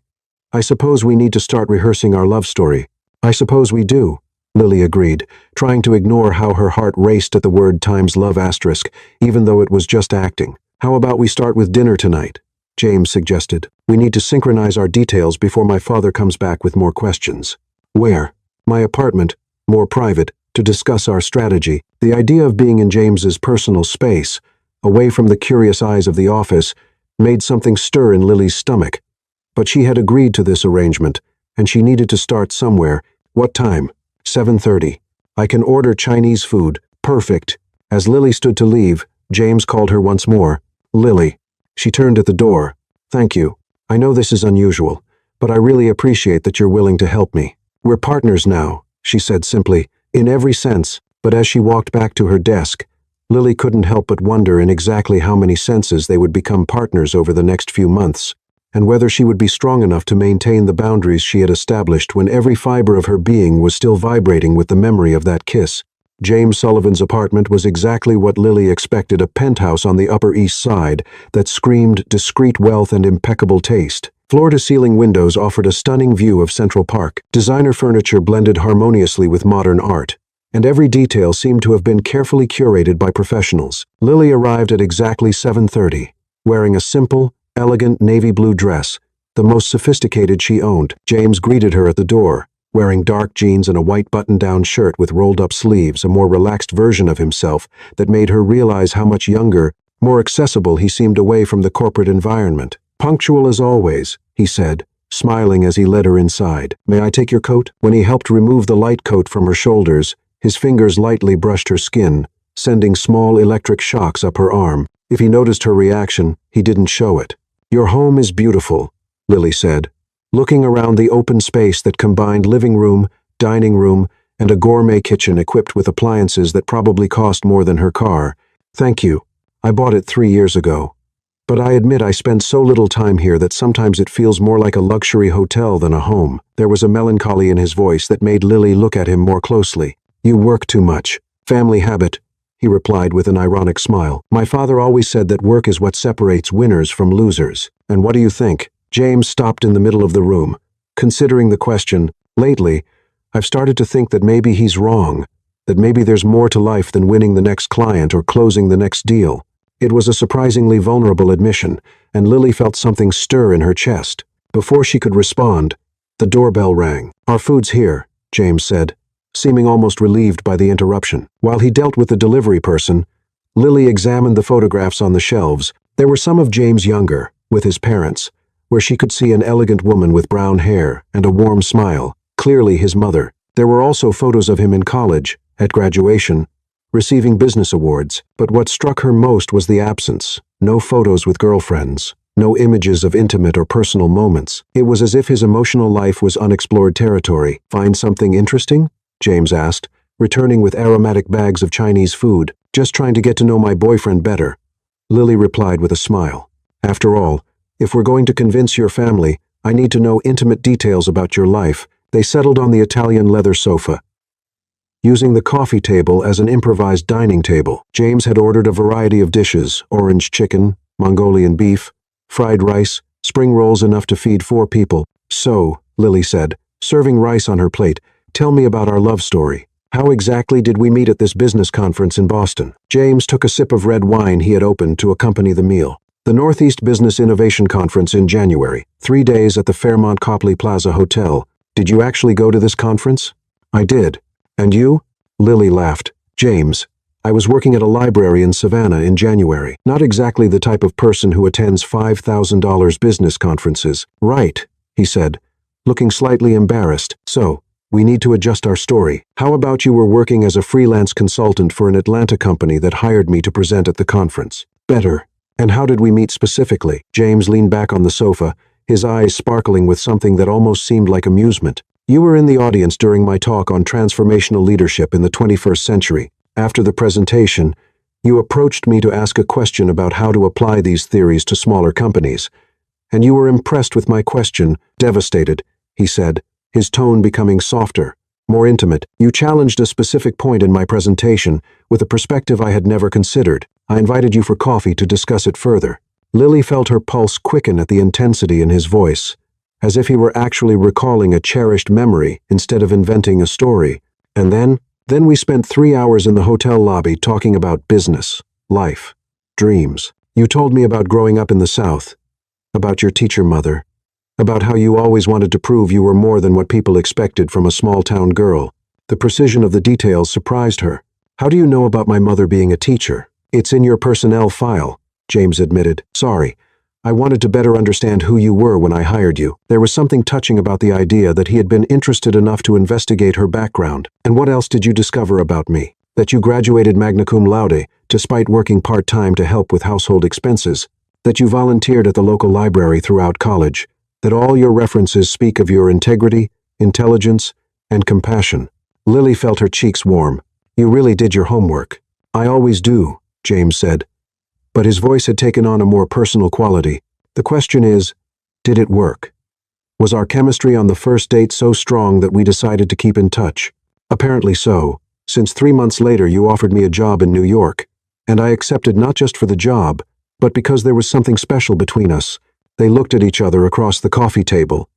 I suppose we need to start rehearsing our love story. I suppose we do, Lily agreed, trying to ignore how her heart raced at the word times love asterisk, even though it was just acting. How about we start with dinner tonight? James suggested. We need to synchronize our details before my father comes back with more questions. Where? My apartment, more private, to discuss our strategy. The idea of being in James's personal space, away from the curious eyes of the office, made something stir in Lily's stomach. But she had agreed to this arrangement, and she needed to start somewhere. What time? 7:30. I can order Chinese food. Perfect. As Lily stood to leave, James called her once more. Lily. She turned at the door. Thank you. I know this is unusual, but I really appreciate that you're willing to help me. We're partners now, she said simply, in every sense. But as she walked back to her desk, Lily couldn't help but wonder in exactly how many senses they would become partners over the next few months, and whether she would be strong enough to maintain the boundaries she had established when every fiber of her being was still vibrating with the memory of that kiss. James Sullivan's apartment was exactly what Lily expected, a penthouse on the Upper East Side that screamed discreet wealth and impeccable taste. Floor-to-ceiling windows offered a stunning view of Central Park. Designer furniture blended harmoniously with modern art. and every detail seemed to have been carefully curated by professionals. Lily arrived at exactly 7:30, wearing a simple, elegant navy blue dress, the most sophisticated she owned. James greeted her at the door, wearing dark jeans and a white button-down shirt with rolled-up sleeves, a more relaxed version of himself that made her realize how much younger, more accessible he seemed away from the corporate environment. "Punctual as always," he said, smiling as he led her inside. "May I take your coat?" When he helped remove the light coat from her shoulders, his fingers lightly brushed her skin, sending small electric shocks up her arm. If he noticed her reaction, he didn't show it. "Your home is beautiful," Lily said, looking around the open space that combined living room, dining room, and a gourmet kitchen equipped with appliances that probably cost more than her car. "Thank you. I bought it 3 years ago. But I admit I spend so little time here that sometimes it feels more like a luxury hotel than a home." There was a melancholy in his voice that made Lily look at him more closely. "You work too much. Family habit," he replied with an ironic smile. "My father always said that work is what separates winners from losers. And what do you think?" James stopped in the middle of the room, considering the question. "Lately, I've started to think that maybe he's wrong, that maybe there's more to life than winning the next client or closing the next deal." It was a surprisingly vulnerable admission, and Lily felt something stir in her chest. Before she could respond, the doorbell rang. "Our food's here," James said, seeming almost relieved by the interruption. While he dealt with the delivery person, Lily examined the photographs on the shelves. There were some of James younger, with his parents, where she could see an elegant woman with brown hair and a warm smile, clearly his mother. There were also photos of him in college, at graduation, receiving business awards, but what struck her most was the absence. No photos with girlfriends, no images of intimate or personal moments. It was as if his emotional life was unexplored territory. "Find something interesting?" James asked, returning with aromatic bags of Chinese food. "Just trying to get to know my boyfriend better," Lily replied with a smile. "After all, if we're going to convince your family, I need to know intimate details about your life." They settled on the Italian leather sofa, using the coffee table as an improvised dining table. James had ordered a variety of dishes: orange chicken, Mongolian beef, fried rice, spring rolls enough to feed 4 people. "So," Lily said, serving rice on her plate, "tell me about our love story. How exactly did we meet at this business conference in Boston?" James took a sip of red wine he had opened to accompany the meal. "The Northeast Business Innovation Conference in January, 3 days at the Fairmont Copley Plaza Hotel. Did you actually go to this conference?" "I did. And you?" Lily laughed. "James, I was working at a library in Savannah in January. Not exactly the type of person who attends $5,000 business conferences." "Right," he said, looking slightly embarrassed. "So, we need to adjust our story. How about you were working as a freelance consultant for an Atlanta company that hired me to present at the conference?" "Better. And how did we meet specifically?" James leaned back on the sofa, his eyes sparkling with something that almost seemed like amusement. "You were in the audience during my talk on transformational leadership in the 21st century. After the presentation, you approached me to ask a question about how to apply these theories to smaller companies. And you were impressed with my question." "Devastated," he said, his tone becoming softer, more intimate. "You challenged a specific point in my presentation with a perspective I had never considered. I invited you for coffee to discuss it further." Lily felt her pulse quicken at the intensity in his voice, as if he were actually recalling a cherished memory instead of inventing a story. "And then we spent 3 hours in the hotel lobby talking about business, life, dreams. You told me about growing up in the South, about your teacher mother, about how you always wanted to prove you were more than what people expected from a small-town girl." The precision of the details surprised her. "How do you know about my mother being a teacher?" "It's in your personnel file," James admitted. "Sorry. I wanted to better understand who you were when I hired you." There was something touching about the idea that he had been interested enough to investigate her background. "And what else did you discover about me?" "That you graduated magna cum laude, despite working part-time to help with household expenses. That you volunteered at the local library throughout college. That all your references speak of your integrity, intelligence, and compassion." Lily felt her cheeks warm. "You really did your homework." "I always do," James said. But his voice had taken on a more personal quality. "The question is, did it work? Was our chemistry on the first date so strong that we decided to keep in touch?" "Apparently so, since 3 months later you offered me a job in New York, and I accepted not just for the job, but because there was something special between us." They looked at each other across the coffee table,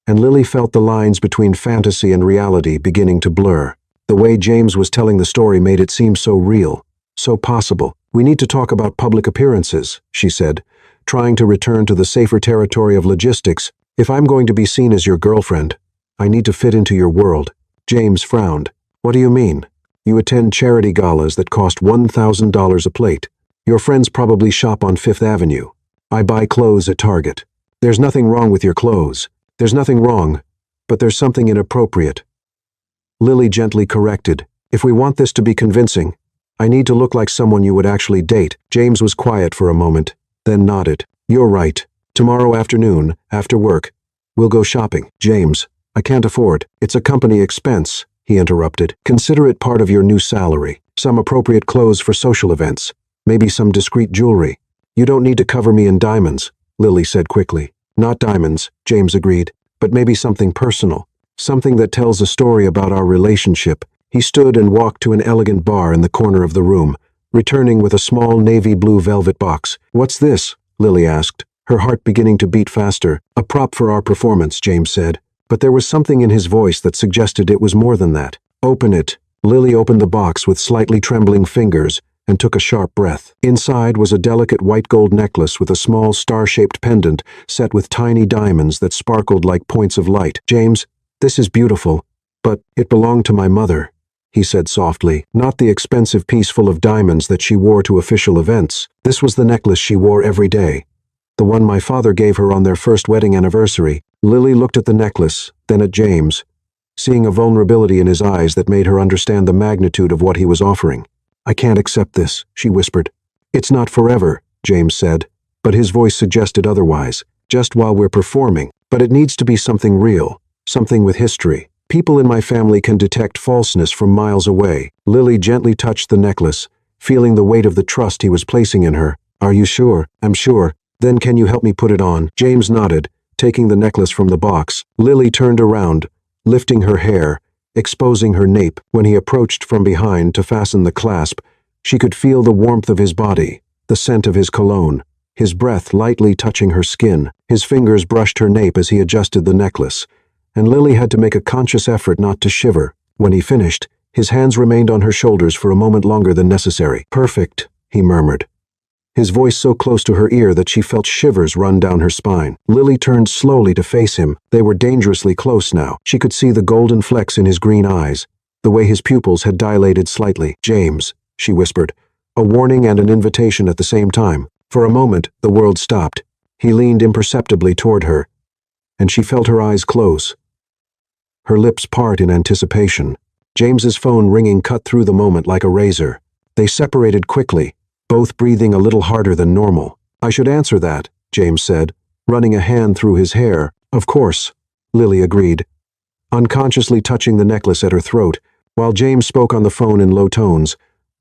and Lily felt the lines between fantasy and reality beginning to blur. The way James was telling the story made it seem so real, so possible. "We need to talk about public appearances," she said, trying to return to the safer territory of logistics. "If I'm going to be seen as your girlfriend, I need to fit into your world." James frowned. "What do you mean? You attend charity galas that cost $1,000 a plate. Your friends probably shop on Fifth Avenue. I buy clothes at Target. There's nothing wrong with your clothes. There's nothing wrong, but there's something inappropriate." Lily gently corrected. "If we want this to be convincing, I need to look like someone you would actually date." James was quiet for a moment, then nodded. "You're right. Tomorrow afternoon, after work, we'll go shopping." "James, I can't afford. It's a company expense," he interrupted. "Consider it part of your new salary. Some appropriate clothes for social events. Maybe some discreet jewelry." "You don't need to cover me in diamonds," Lily said quickly. "Not diamonds," James agreed, "but maybe something personal. Something that tells a story about our relationship." He stood and walked to an elegant bar in the corner of the room, returning with a small navy blue velvet box. "What's this?" Lily asked, her heart beginning to beat faster. "A prop for our performance," James said, but there was something in his voice that suggested it was more than that. "Open it." Lily opened the box with slightly trembling fingers and took a sharp breath. Inside was a delicate white gold necklace with a small star-shaped pendant set with tiny diamonds that sparkled like points of light. "James, this is beautiful, but it belonged to my mother," he said softly. "Not the expensive piece full of diamonds that she wore to official events. This was the necklace she wore every day. The one my father gave her on their first wedding anniversary." Lily looked at the necklace, then at James, seeing a vulnerability in his eyes that made her understand the magnitude of what he was offering. "I can't accept this," she whispered. "It's not forever," James said, but his voice suggested otherwise. "Just while we're performing. But it needs to be something real, something with history. People in my family can detect falseness from miles away." Lily gently touched the necklace, feeling the weight of the trust he was placing in her. "Are you sure?" "I'm sure." "Then can you help me put it on?" James nodded, taking the necklace from the box. Lily turned around, lifting her hair, exposing her nape. When he approached from behind to fasten the clasp, she could feel the warmth of his body, the scent of his cologne, his breath lightly touching her skin. His fingers brushed her nape as he adjusted the necklace, and Lily had to make a conscious effort not to shiver. When he finished, his hands remained on her shoulders for a moment longer than necessary. "Perfect," he murmured, his voice so close to her ear that she felt shivers run down her spine. Lily turned slowly to face him. They were dangerously close now. She could see the golden flecks in his green eyes, the way his pupils had dilated slightly. "James," she whispered, a warning and an invitation at the same time. For a moment, the world stopped. He leaned imperceptibly toward her, and she felt her eyes close, her lips part in anticipation. James's phone ringing cut through the moment like a razor. They separated quickly, both breathing a little harder than normal. "I should answer that," James said, running a hand through his hair. "Of course," Lily agreed, unconsciously touching the necklace at her throat. While James spoke on the phone in low tones,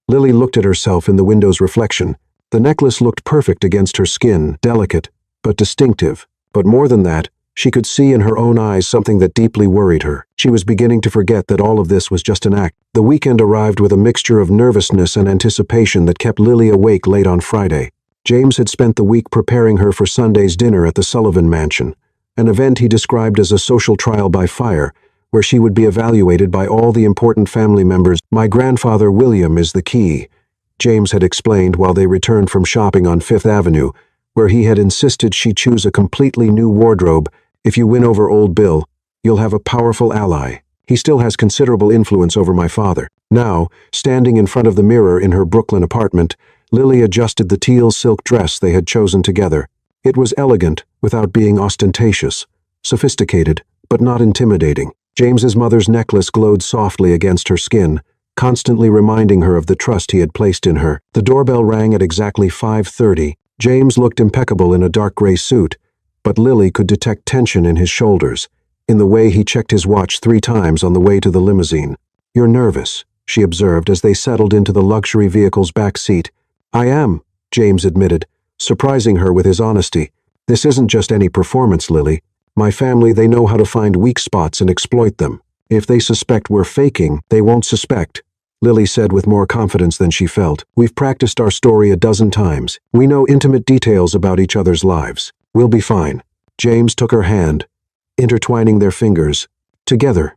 Lily looked at herself in the window's reflection. The necklace looked perfect against her skin, delicate, but distinctive. But more than that, she could see in her own eyes something that deeply worried her. She was beginning to forget that all of this was just an act. The weekend arrived with a mixture of nervousness and anticipation that kept Lily awake late on Friday. James had spent the week preparing her for Sunday's dinner at the Sullivan Mansion, an event he described as a social trial by fire, where she would be evaluated by all the important family members. "My grandfather William is the key," James had explained while they returned from shopping on Fifth Avenue, where he had insisted she choose a completely new wardrobe. "If you win over old Bill, you'll have a powerful ally. He still has considerable influence over my father." Now, standing in front of the mirror in her Brooklyn apartment, Lily adjusted the teal silk dress they had chosen together. It was elegant, without being ostentatious, sophisticated, but not intimidating. James's mother's necklace glowed softly against her skin, constantly reminding her of the trust he had placed in her. The doorbell rang at exactly 5:30. James looked impeccable in a dark gray suit, but Lily could detect tension in his shoulders, in the way he checked his watch 3 times on the way to the limousine. "You're nervous," she observed as they settled into the luxury vehicle's back seat. "I am," James admitted, surprising her with his honesty. "This isn't just any performance, Lily. My family, they know how to find weak spots and exploit them. If they suspect we're faking, they won't suspect," Lily said with more confidence than she felt. "We've practiced our story a dozen times. We know intimate details about each other's lives. We'll be fine." James took her hand, intertwining their fingers. Together.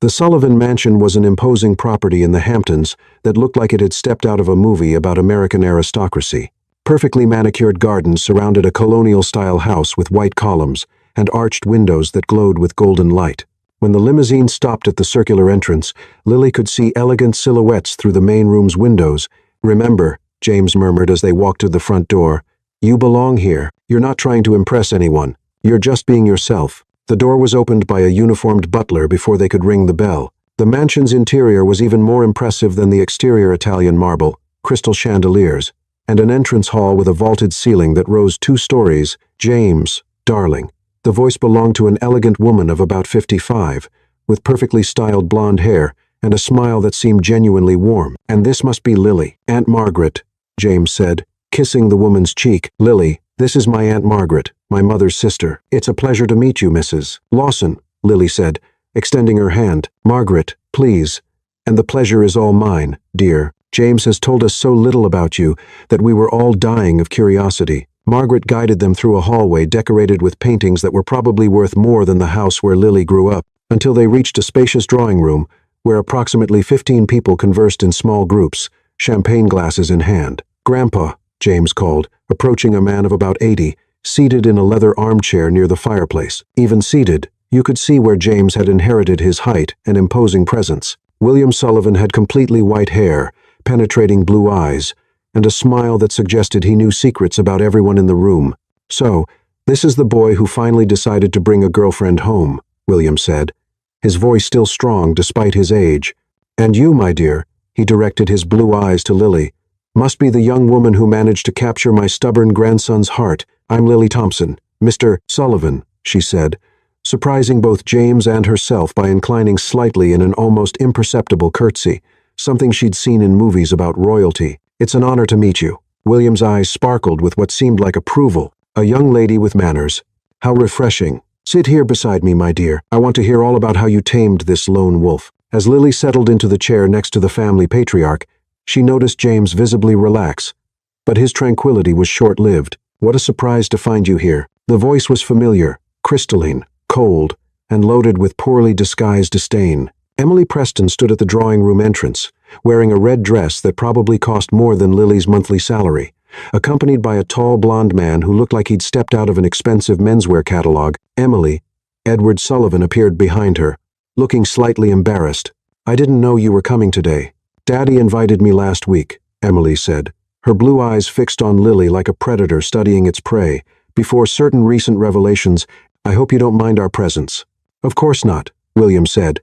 The Sullivan Mansion was an imposing property in the Hamptons that looked like it had stepped out of a movie about American aristocracy. Perfectly manicured gardens surrounded a colonial-style house with white columns and arched windows that glowed with golden light. When the limousine stopped at the circular entrance, Lily could see elegant silhouettes through the main room's windows. "Remember," James murmured as they walked to the front door, "you belong here. You're not trying to impress anyone. You're just being yourself." The door was opened by a uniformed butler before they could ring the bell. The mansion's interior was even more impressive than the exterior: Italian marble, crystal chandeliers, and an entrance hall with a vaulted ceiling that rose 2 stories. "James, darling." The voice belonged to an elegant woman of about 55, with perfectly styled blonde hair and a smile that seemed genuinely warm. "And this must be Lily." "Aunt Margaret," James said, kissing the woman's cheek. "Lily, this is my Aunt Margaret, my mother's sister." "It's a pleasure to meet you, Mrs. Lawson," Lily said, extending her hand. "Margaret, please." "And the pleasure is all mine, dear. James has told us so little about you that we were all dying of curiosity." Margaret guided them through a hallway decorated with paintings that were probably worth more than the house where Lily grew up, until they reached a spacious drawing room where approximately 15 people conversed in small groups, champagne glasses in hand. "Grandpa," James called, approaching a man of about 80, seated in a leather armchair near the fireplace. Even seated, you could see where James had inherited his height and imposing presence. William Sullivan had completely white hair, penetrating blue eyes, and a smile that suggested he knew secrets about everyone in the room. "So, this is the boy who finally decided to bring a girlfriend home," William said, his voice still strong despite his age. "And you, my dear," he directed his blue eyes to Lily, "must be the young woman who managed to capture my stubborn grandson's heart. I'm Lily Thompson." "Mr. Sullivan," she said, surprising both James and herself by inclining slightly in an almost imperceptible curtsy, something she'd seen in movies about royalty. "It's an honor to meet you." William's eyes sparkled with what seemed like approval. "A young lady with manners. How refreshing. Sit here beside me, my dear. I want to hear all about how you tamed this lone wolf." As Lily settled into the chair next to the family patriarch, she noticed James visibly relax, but his tranquility was short-lived. "What a surprise to find you here." The voice was familiar, crystalline, cold, and loaded with poorly disguised disdain. Emily Preston stood at the drawing room entrance, wearing a red dress that probably cost more than Lily's monthly salary, accompanied by a tall blonde man who looked like he'd stepped out of an expensive menswear catalog. "Emily," Edward Sullivan appeared behind her, looking slightly embarrassed. "I didn't know you were coming today." "Daddy invited me last week," Emily said, her blue eyes fixed on Lily like a predator studying its prey. "Before certain recent revelations, I hope you don't mind our presence." "Of course not," William said,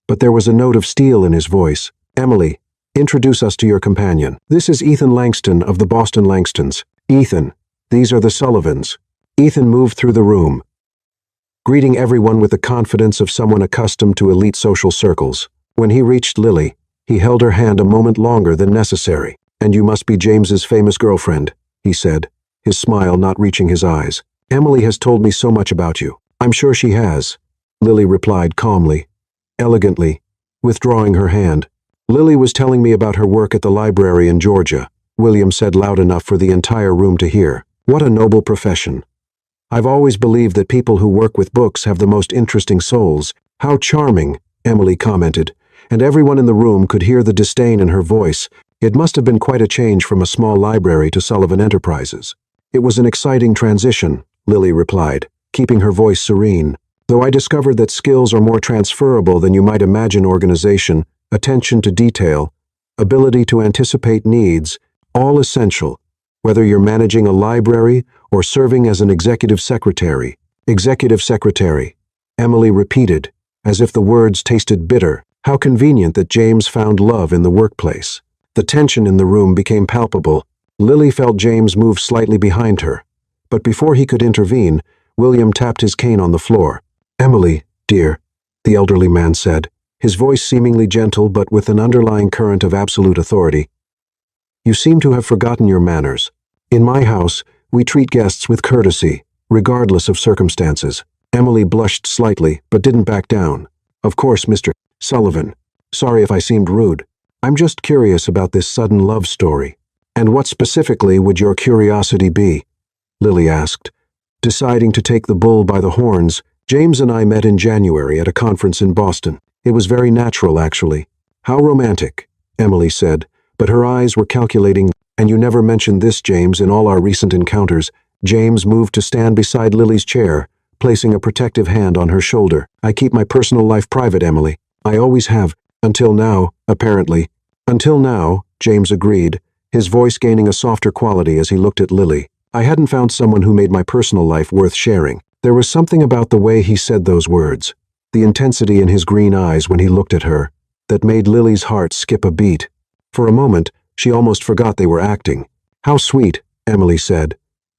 but there was a note of steel in his voice. "Emily, introduce us to your companion. This is Ethan Langston of the Boston Langstons." "Ethan, these are the Sullivans." Ethan moved through the room, greeting everyone with the confidence of someone accustomed to elite social circles. When he reached Lily, he held her hand a moment longer than necessary. "And you must be James's famous girlfriend," he said, his smile not reaching his eyes. "Emily has told me so much about you." "I'm sure she has," Lily replied calmly, elegantly, withdrawing her hand. "Lily was telling me about her work at the library in Georgia," William said loud enough for the entire room to hear. "What a noble profession. I've always believed that people who work with books have the most interesting souls." "How charming," Emily commented, and everyone in the room could hear the disdain in her voice. It must have been quite a change from a small library to Sullivan Enterprises. "It was an exciting transition," Lily replied, keeping her voice serene. "Though I discovered that skills are more transferable than you might imagine: organization, attention to detail, ability to anticipate needs, all essential, whether you're managing a library or serving as an executive secretary." "Executive secretary," Emily repeated, as if the words tasted bitter. How convenient that James found love in the workplace. The tension in the room became palpable. Lily felt James move slightly behind her, but before he could intervene, William tapped his cane on the floor. "Emily, dear," the elderly man said, his voice seemingly gentle but with an underlying current of absolute authority. "You seem to have forgotten your manners. In my house, we treat guests with courtesy, regardless of circumstances." Emily blushed slightly, but didn't back down. "Of course, Mr. Sullivan. Sorry if I seemed rude. I'm just curious about this sudden love story." "And what specifically would your curiosity be?" Lily asked. Deciding to take the bull by the horns, "James and I met in January at a conference in Boston. It was very natural, actually. How romantic, Emily said, but her eyes were calculating. And you never mentioned this, James, in all our recent encounters. James moved to stand beside Lily's chair, placing a protective hand on her shoulder. I keep my personal life private, Emily. I always have. Until now, apparently. Until now, James agreed, his voice gaining a softer quality as he looked at Lily. I hadn't found someone who made my personal life worth sharing. There was something about the way he said those words, the intensity in his green eyes when he looked at her, that made Lily's heart skip a beat. For a moment, she almost forgot they were acting. How sweet, Emily said.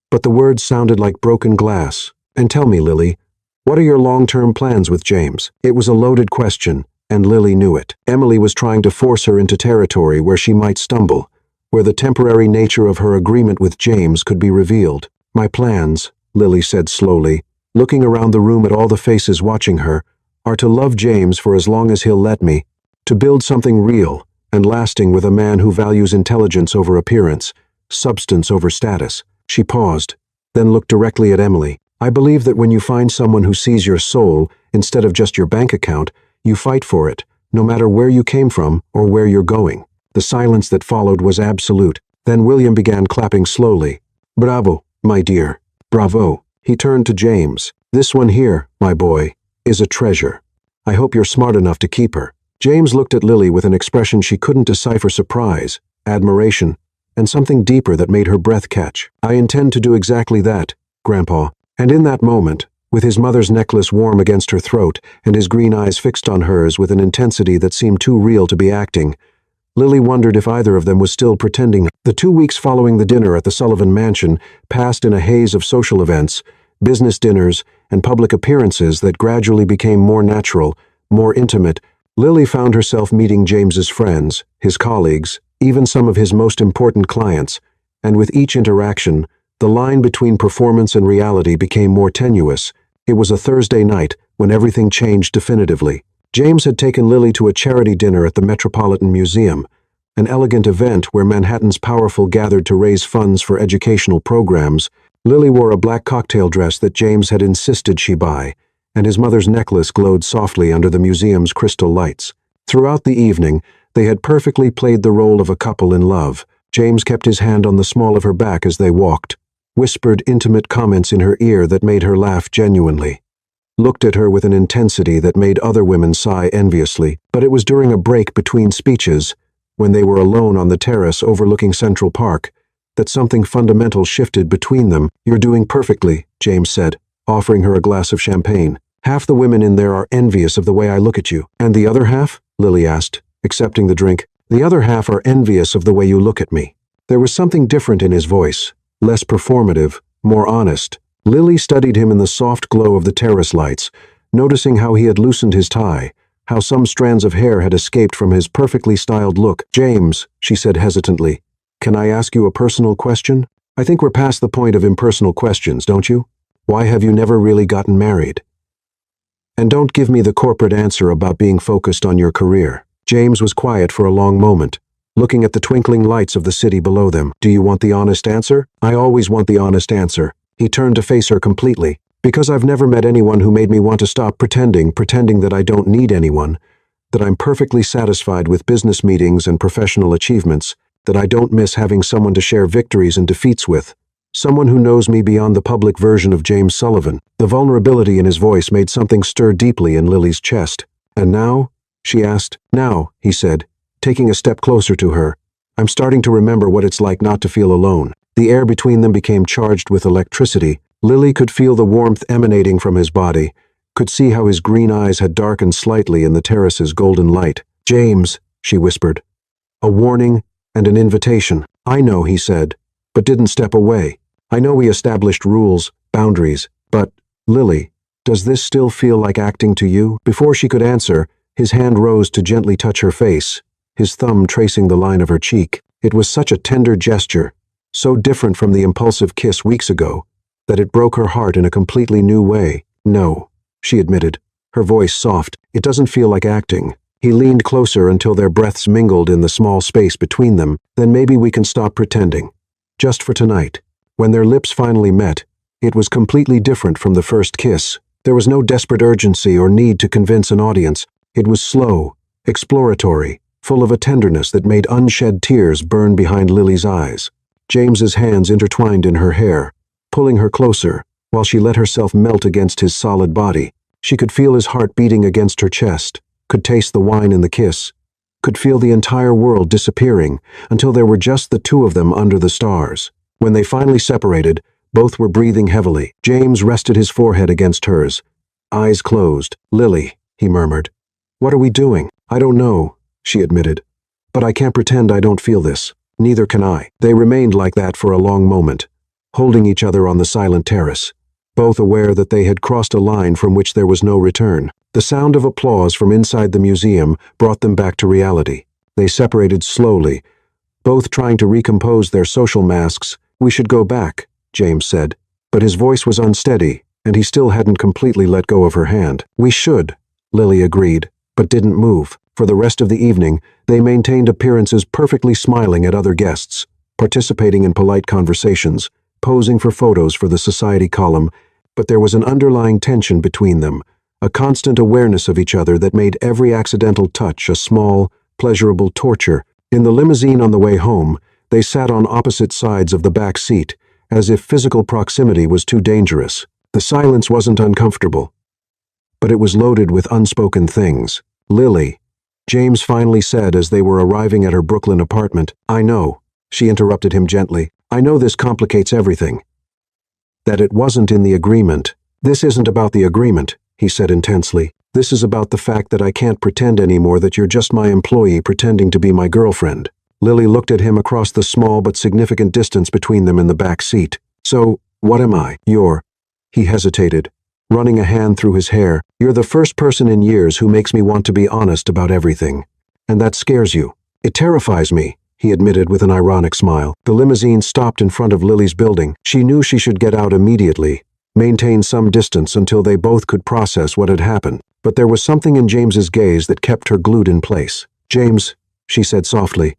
But the words sounded like broken glass. And tell me, Lily, what are your long-term plans with James? It was a loaded question, and Lily knew it. Emily was trying to force her into territory where she might stumble, where the temporary nature of her agreement with James could be revealed. My plans, Lily said slowly, looking around the room at all the faces watching her, are to love James for as long as he'll let me, to build something real and lasting with a man who values intelligence over appearance, substance over status. She paused, then looked directly at Emily. I believe that when you find someone who sees your soul instead of just your bank account, you fight for it, no matter where you came from or where you're going. The silence that followed was absolute. Then William began clapping slowly. Bravo, my dear. Bravo. He turned to James. This one here, my boy, is a treasure. I hope you're smart enough to keep her. James looked at Lily with an expression she couldn't decipher: surprise, admiration, and something deeper that made her breath catch. I intend to do exactly that, Grandpa. And in that moment, with his mother's necklace warm against her throat and his green eyes fixed on hers with an intensity that seemed too real to be acting, Lily wondered if either of them was still pretending. The 2 weeks following the dinner at the Sullivan mansion passed in a haze of social events, business dinners, and public appearances that gradually became more natural, more intimate. Lily found herself meeting James's friends, his colleagues, even some of his most important clients, and with each interaction, the line between performance and reality became more tenuous. It was a Thursday night when everything changed definitively. James had taken Lily to a charity dinner at the Metropolitan Museum, an elegant event where Manhattan's powerful gathered to raise funds for educational programs. Lily wore a black cocktail dress that James had insisted she buy, and his mother's necklace glowed softly under the museum's crystal lights. Throughout the evening, they had perfectly played the role of a couple in love. James kept his hand on the small of her back as they walked, whispered intimate comments in her ear that made her laugh genuinely, looked at her with an intensity that made other women sigh enviously. But it was during a break between speeches, when they were alone on the terrace overlooking Central Park, that something fundamental shifted between them. You're doing perfectly, James said, offering her a glass of champagne. Half the women in there are envious of the way I look at you. And the other half? Lily asked, accepting the drink. The other half are envious of the way you look at me. There was something different in his voice, less performative, more honest. Lily studied him in the soft glow of the terrace lights, noticing how he had loosened his tie, how some strands of hair had escaped from his perfectly styled look. James, she said hesitantly, can I ask you a personal question? I think we're past the point of impersonal questions, don't you? Why have you never really gotten married? And don't give me the corporate answer about being focused on your career. James was quiet for a long moment, looking at the twinkling lights of the city below them. Do you want the honest answer? I always want the honest answer. He turned to face her completely. Because I've never met anyone who made me want to stop pretending that I don't need anyone, that I'm perfectly satisfied with business meetings and professional achievements, that I don't miss having someone to share victories and defeats with. Someone who knows me beyond the public version of James Sullivan. The vulnerability in his voice made something stir deeply in Lily's chest. And now? She asked. Now, he said, taking a step closer to her. I'm starting to remember what it's like not to feel alone. The air between them became charged with electricity. Lily could feel the warmth emanating from his body, could see how his green eyes had darkened slightly in the terrace's golden light. James, she whispered. A warning and an invitation. I know, he said, but didn't step away. I know we established rules, boundaries, but, Lily, does this still feel like acting to you? Before she could answer, his hand rose to gently touch her face, his thumb tracing the line of her cheek. It was such a tender gesture, so different from the impulsive kiss weeks ago, that it broke her heart in a completely new way. No, she admitted, her voice soft. It doesn't feel like acting. He leaned closer until their breaths mingled in the small space between them. Then maybe we can stop pretending. Just for tonight. When their lips finally met, it was completely different from the first kiss. There was no desperate urgency or need to convince an audience, It was slow, exploratory, full of a tenderness that made unshed tears burn behind Lily's eyes. James's hands intertwined in her hair, pulling her closer, while she let herself melt against his solid body. She could feel his heart beating against her chest, could taste the wine in the kiss, could feel the entire world disappearing until there were just the two of them under the stars. When they finally separated, both were breathing heavily. James rested his forehead against hers, eyes closed. "Lily," he murmured. "What are we doing?" "I don't know," she admitted. "But I can't pretend I don't feel this. Neither can I." They remained like that for a long moment, holding each other on the silent terrace, both aware that they had crossed a line from which there was no return. The sound of applause from inside the museum brought them back to reality. They separated slowly, both trying to recompose their social masks. "We should go back," James said, but his voice was unsteady, and he still hadn't completely let go of her hand. "We should," Lily agreed, but didn't move. For the rest of the evening, they maintained appearances, perfectly smiling at other guests, participating in polite conversations, posing for photos for the society column, but there was an underlying tension between them, a constant awareness of each other that made every accidental touch a small, pleasurable torture. In the limousine on the way home, they sat on opposite sides of the back seat, as if physical proximity was too dangerous. The silence wasn't uncomfortable, but it was loaded with unspoken things. "Lily," James finally said as they were arriving at her Brooklyn apartment. "I know," she interrupted him gently. "I know this complicates everything. That it wasn't in the agreement." "This isn't about the agreement," he said intensely. "This is about the fact that I can't pretend anymore that you're just my employee pretending to be my girlfriend." Lily looked at him across the small but significant distance between them in the back seat. "So, what am I?" He hesitated, running a hand through his hair. "You're the first person in years who makes me want to be honest about everything. And that scares you." "It terrifies me," he admitted with an ironic smile. The limousine stopped in front of Lily's building. She knew she should get out immediately, maintain some distance until they both could process what had happened. But there was something in James's gaze that kept her glued in place. "James," she said softly,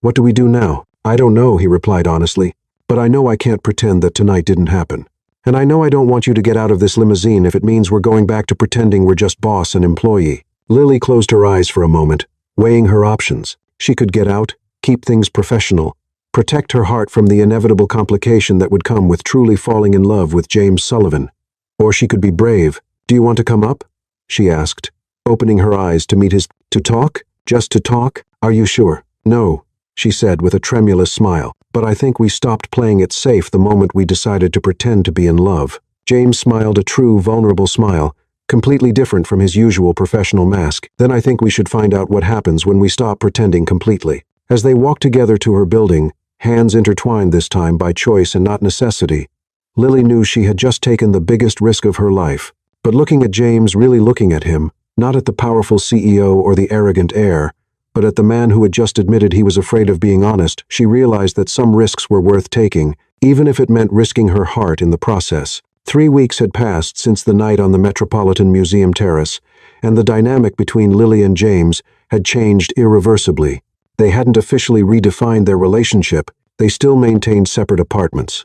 "what do we do now?" "I don't know," he replied honestly, "but I know I can't pretend that tonight didn't happen. And I know I don't want you to get out of this limousine if it means we're going back to pretending we're just boss and employee." Lily closed her eyes for a moment, weighing her options. She could get out, keep things professional, protect her heart from the inevitable complication that would come with truly falling in love with James Sullivan. Or she could be brave. "Do you want to come up?" she asked, opening her eyes to meet his. "To talk? Just to talk? Are you sure?" "No," she said with a tremulous smile, "but I think we stopped playing it safe the moment we decided to pretend to be in love." James smiled a true, vulnerable smile, completely different from his usual professional mask. "Then I think we should find out what happens when we stop pretending completely." As they walked together to her building, hands intertwined this time by choice and not necessity, Lily knew she had just taken the biggest risk of her life. But looking at James, really looking at him, not at the powerful CEO or the arrogant heir, but at the man who had just admitted he was afraid of being honest, she realized that some risks were worth taking, even if it meant risking her heart in the process. 3 weeks had passed since the night on the Metropolitan Museum terrace, and the dynamic between Lily and James had changed irreversibly. They hadn't officially redefined their relationship. They still maintained separate apartments,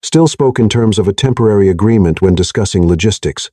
still spoke in terms of a temporary agreement when discussing logistics.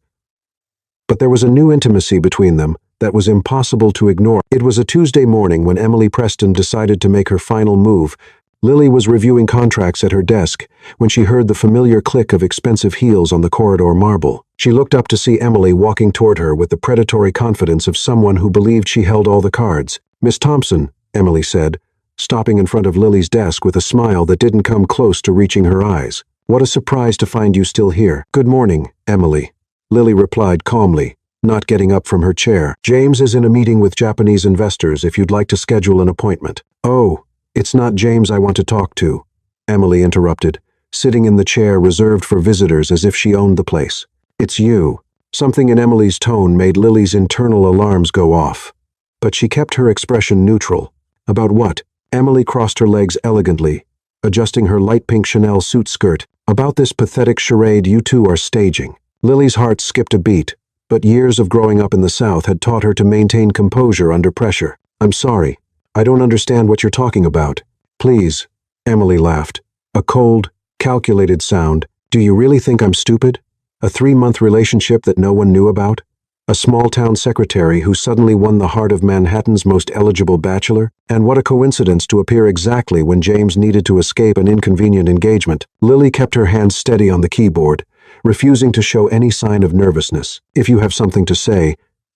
But there was a new intimacy between them that was impossible to ignore. It was a Tuesday morning when Emily Preston decided to make her final move. Lily was reviewing contracts at her desk when she heard the familiar click of expensive heels on the corridor marble. She looked up to see Emily walking toward her with the predatory confidence of someone who believed she held all the cards. "Miss Thompson," Emily said, stopping in front of Lily's desk with a smile that didn't come close to reaching her eyes. "What a surprise to find you still here." "Good morning, Emily," Lily replied calmly, not getting up from her chair. "James is in a meeting with Japanese investors if you'd like to schedule an appointment." "Oh, it's not James I want to talk to," Emily interrupted, sitting in the chair reserved for visitors as if she owned the place. "It's you." Something in Emily's tone made Lily's internal alarms go off, but she kept her expression neutral. "About what?" Emily crossed her legs elegantly, adjusting her light pink Chanel suit skirt. "About this pathetic charade you two are staging." Lily's heart skipped a beat, but years of growing up in the South had taught her to maintain composure under pressure. "I'm sorry. I don't understand what you're talking about." "Please," Emily laughed, a cold, calculated sound. "Do you really think I'm stupid? A 3-month relationship that no one knew about? A small-town secretary who suddenly won the heart of Manhattan's most eligible bachelor? And what a coincidence to appear exactly when James needed to escape an inconvenient engagement. Lily kept her hands steady on the keyboard, refusing to show any sign of nervousness. If you have something to say,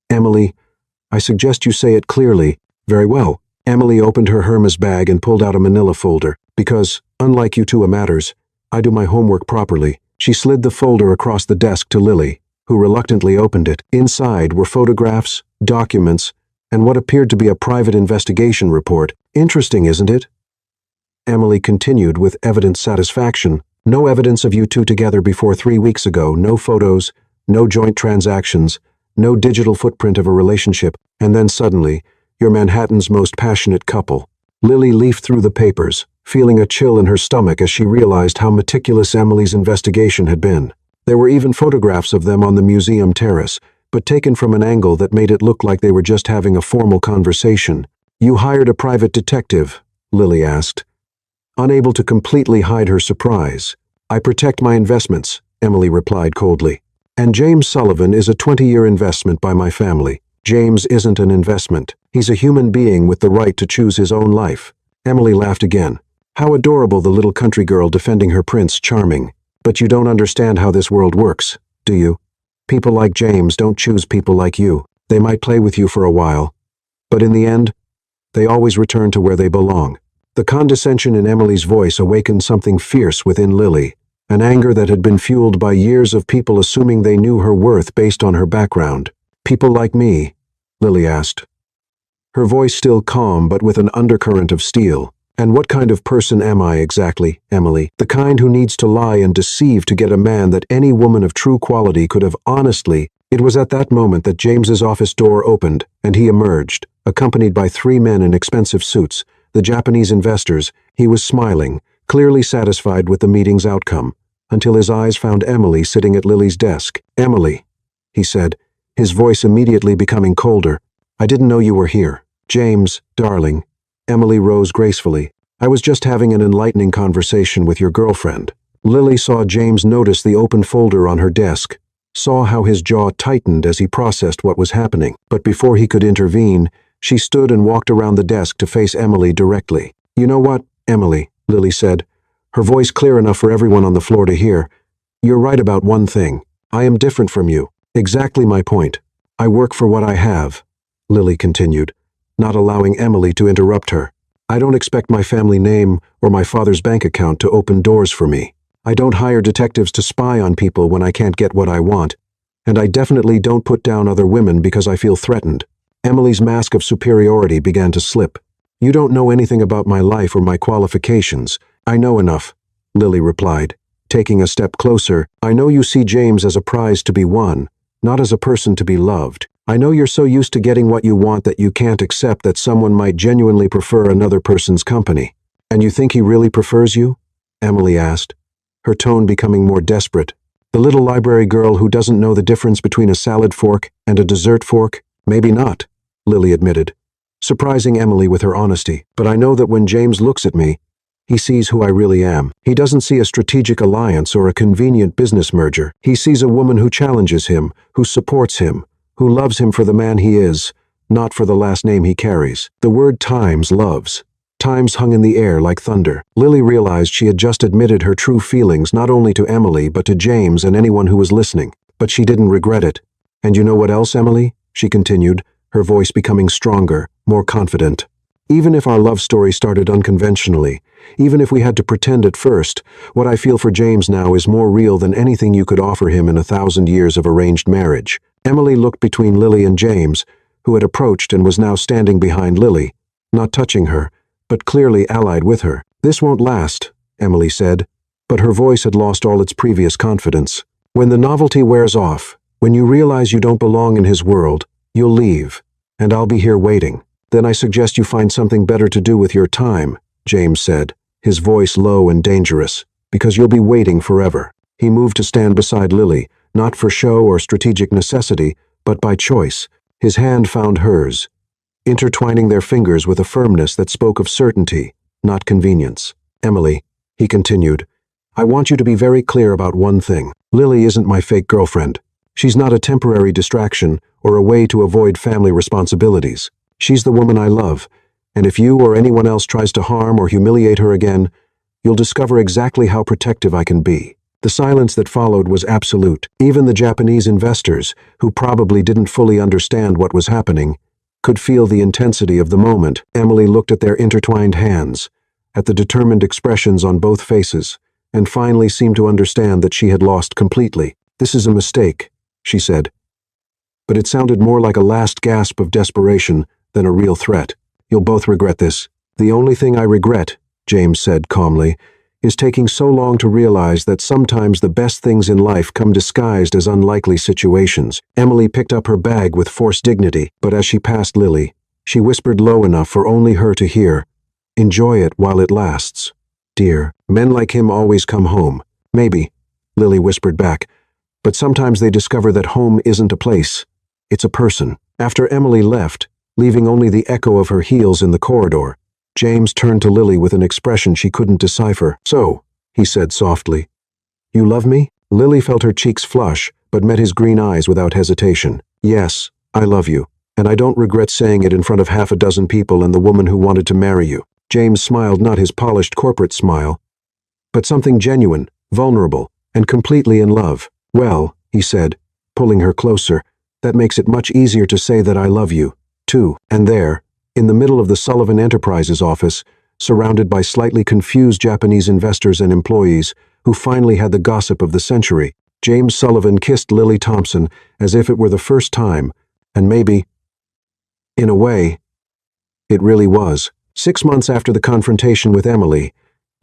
Emily, I suggest you say it clearly. Very well. Emily opened her Hermes bag and pulled out a manila folder. Because, unlike you two matters, I do my homework properly. She slid the folder across the desk to Lily, who reluctantly opened it. Inside were photographs, documents, and what appeared to be a private investigation report. Interesting, isn't it? Emily continued with evident satisfaction. No evidence of you two together before 3 weeks ago, no photos, no joint transactions, no digital footprint of a relationship, and then suddenly, you're Manhattan's most passionate couple. Lily leafed through the papers, feeling a chill in her stomach as she realized how meticulous Emily's investigation had been. There were even photographs of them on the museum terrace, but taken from an angle that made it look like they were just having a formal conversation. You hired a private detective? Lily asked, unable to completely hide her surprise. I protect my investments, Emily replied coldly. And James Sullivan is a 20-year investment by my family. James isn't an investment. He's a human being with the right to choose his own life. Emily laughed again. How adorable the little country girl defending her Prince Charming. But you don't understand how this world works, do you? People like James don't choose people like you. They might play with you for a while, but in the end, they always return to where they belong. The condescension in Emily's voice awakened something fierce within Lily, an anger that had been fueled by years of people assuming they knew her worth based on her background. People like me? Lily asked, her voice still calm but with an undercurrent of steel. And what kind of person am I exactly, Emily? The kind who needs to lie and deceive to get a man that any woman of true quality could have honestly. It was at that moment that James's office door opened, and he emerged, accompanied by 3 men in expensive suits, the Japanese investors. He was smiling, clearly satisfied with the meeting's outcome, until his eyes found Emily sitting at Lily's desk. Emily, he said, his voice immediately becoming colder. I didn't know you were here. James, darling. Emily rose gracefully. I was just having an enlightening conversation with your girlfriend. Lily saw James notice the open folder on her desk, saw how his jaw tightened as he processed what was happening. But before he could intervene, she stood and walked around the desk to face Emily directly. You know what, Emily, Lily said, her voice clear enough for everyone on the floor to hear. You're right about one thing. I am different from you. Exactly my point. I work for what I have, Lily continued, not allowing Emily to interrupt her. I don't expect my family name or my father's bank account to open doors for me. I don't hire detectives to spy on people when I can't get what I want. And I definitely don't put down other women because I feel threatened. Emily's mask of superiority began to slip. You don't know anything about my life or my qualifications. I know enough, Lily replied, taking a step closer. I know you see James as a prize to be won, not as a person to be loved. I know you're so used to getting what you want that you can't accept that someone might genuinely prefer another person's company. And you think he really prefers you? Emily asked, her tone becoming more desperate. The little library girl who doesn't know the difference between a salad fork and a dessert fork? Maybe not, Lily admitted, surprising Emily with her honesty. But I know that when James looks at me, he sees who I really am. He doesn't see a strategic alliance or a convenient business merger. He sees a woman who challenges him, who supports him, who loves him for the man he is, not for the last name he carries. The word times loves. Times hung in the air like thunder. Lily realized she had just admitted her true feelings not only to Emily but to James and anyone who was listening. But she didn't regret it. And you know what else, Emily? She continued, her voice becoming stronger, more confident. Even if our love story started unconventionally, even if we had to pretend at first, what I feel for James now is more real than anything you could offer him in 1,000 years of arranged marriage. Emily looked between Lily and James, who had approached and was now standing behind Lily, not touching her, but clearly allied with her. This won't last, Emily said, but her voice had lost all its previous confidence. When the novelty wears off, when you realize you don't belong in his world, you'll leave, and I'll be here waiting. Then I suggest you find something better to do with your time, James said, his voice low and dangerous, because you'll be waiting forever. He moved to stand beside Lily, not for show or strategic necessity, but by choice. His hand found hers, intertwining their fingers with a firmness that spoke of certainty, not convenience. Emily, he continued, I want you to be very clear about one thing. Lily isn't my fake girlfriend. She's not a temporary distraction or a way to avoid family responsibilities. She's the woman I love, and if you or anyone else tries to harm or humiliate her again, you'll discover exactly how protective I can be." The silence that followed was absolute. Even the Japanese investors, who probably didn't fully understand what was happening, could feel the intensity of the moment. Emily looked at their intertwined hands, at the determined expressions on both faces, and finally seemed to understand that she had lost completely. "This is a mistake," she said. But it sounded more like a last gasp of desperation than a real threat. "You'll both regret this." "The only thing I regret," James said calmly, "is taking so long to realize that sometimes the best things in life come disguised as unlikely situations." Emily picked up her bag with forced dignity, but as she passed Lily, she whispered low enough for only her to hear, "Enjoy it while it lasts, dear. Men like him always come home." "Maybe," Lily whispered back, "but sometimes they discover that home isn't a place, it's a person." After Emily left, leaving only the echo of her heels in the corridor, James turned to Lily with an expression she couldn't decipher. "So," he said softly, "you love me?" Lily felt her cheeks flush, but met his green eyes without hesitation. "Yes, I love you, and I don't regret saying it in front of half a dozen people and the woman who wanted to marry you." James smiled, not his polished corporate smile, but something genuine, vulnerable, and completely in love. "Well," he said, pulling her closer, "that makes it much easier to say that I love you, too." And there, in the middle of the Sullivan Enterprises office, surrounded by slightly confused Japanese investors and employees who finally had the gossip of the century, James Sullivan kissed Lily Thompson as if it were the first time, and maybe, in a way, it really was. 6 months after the confrontation with Emily,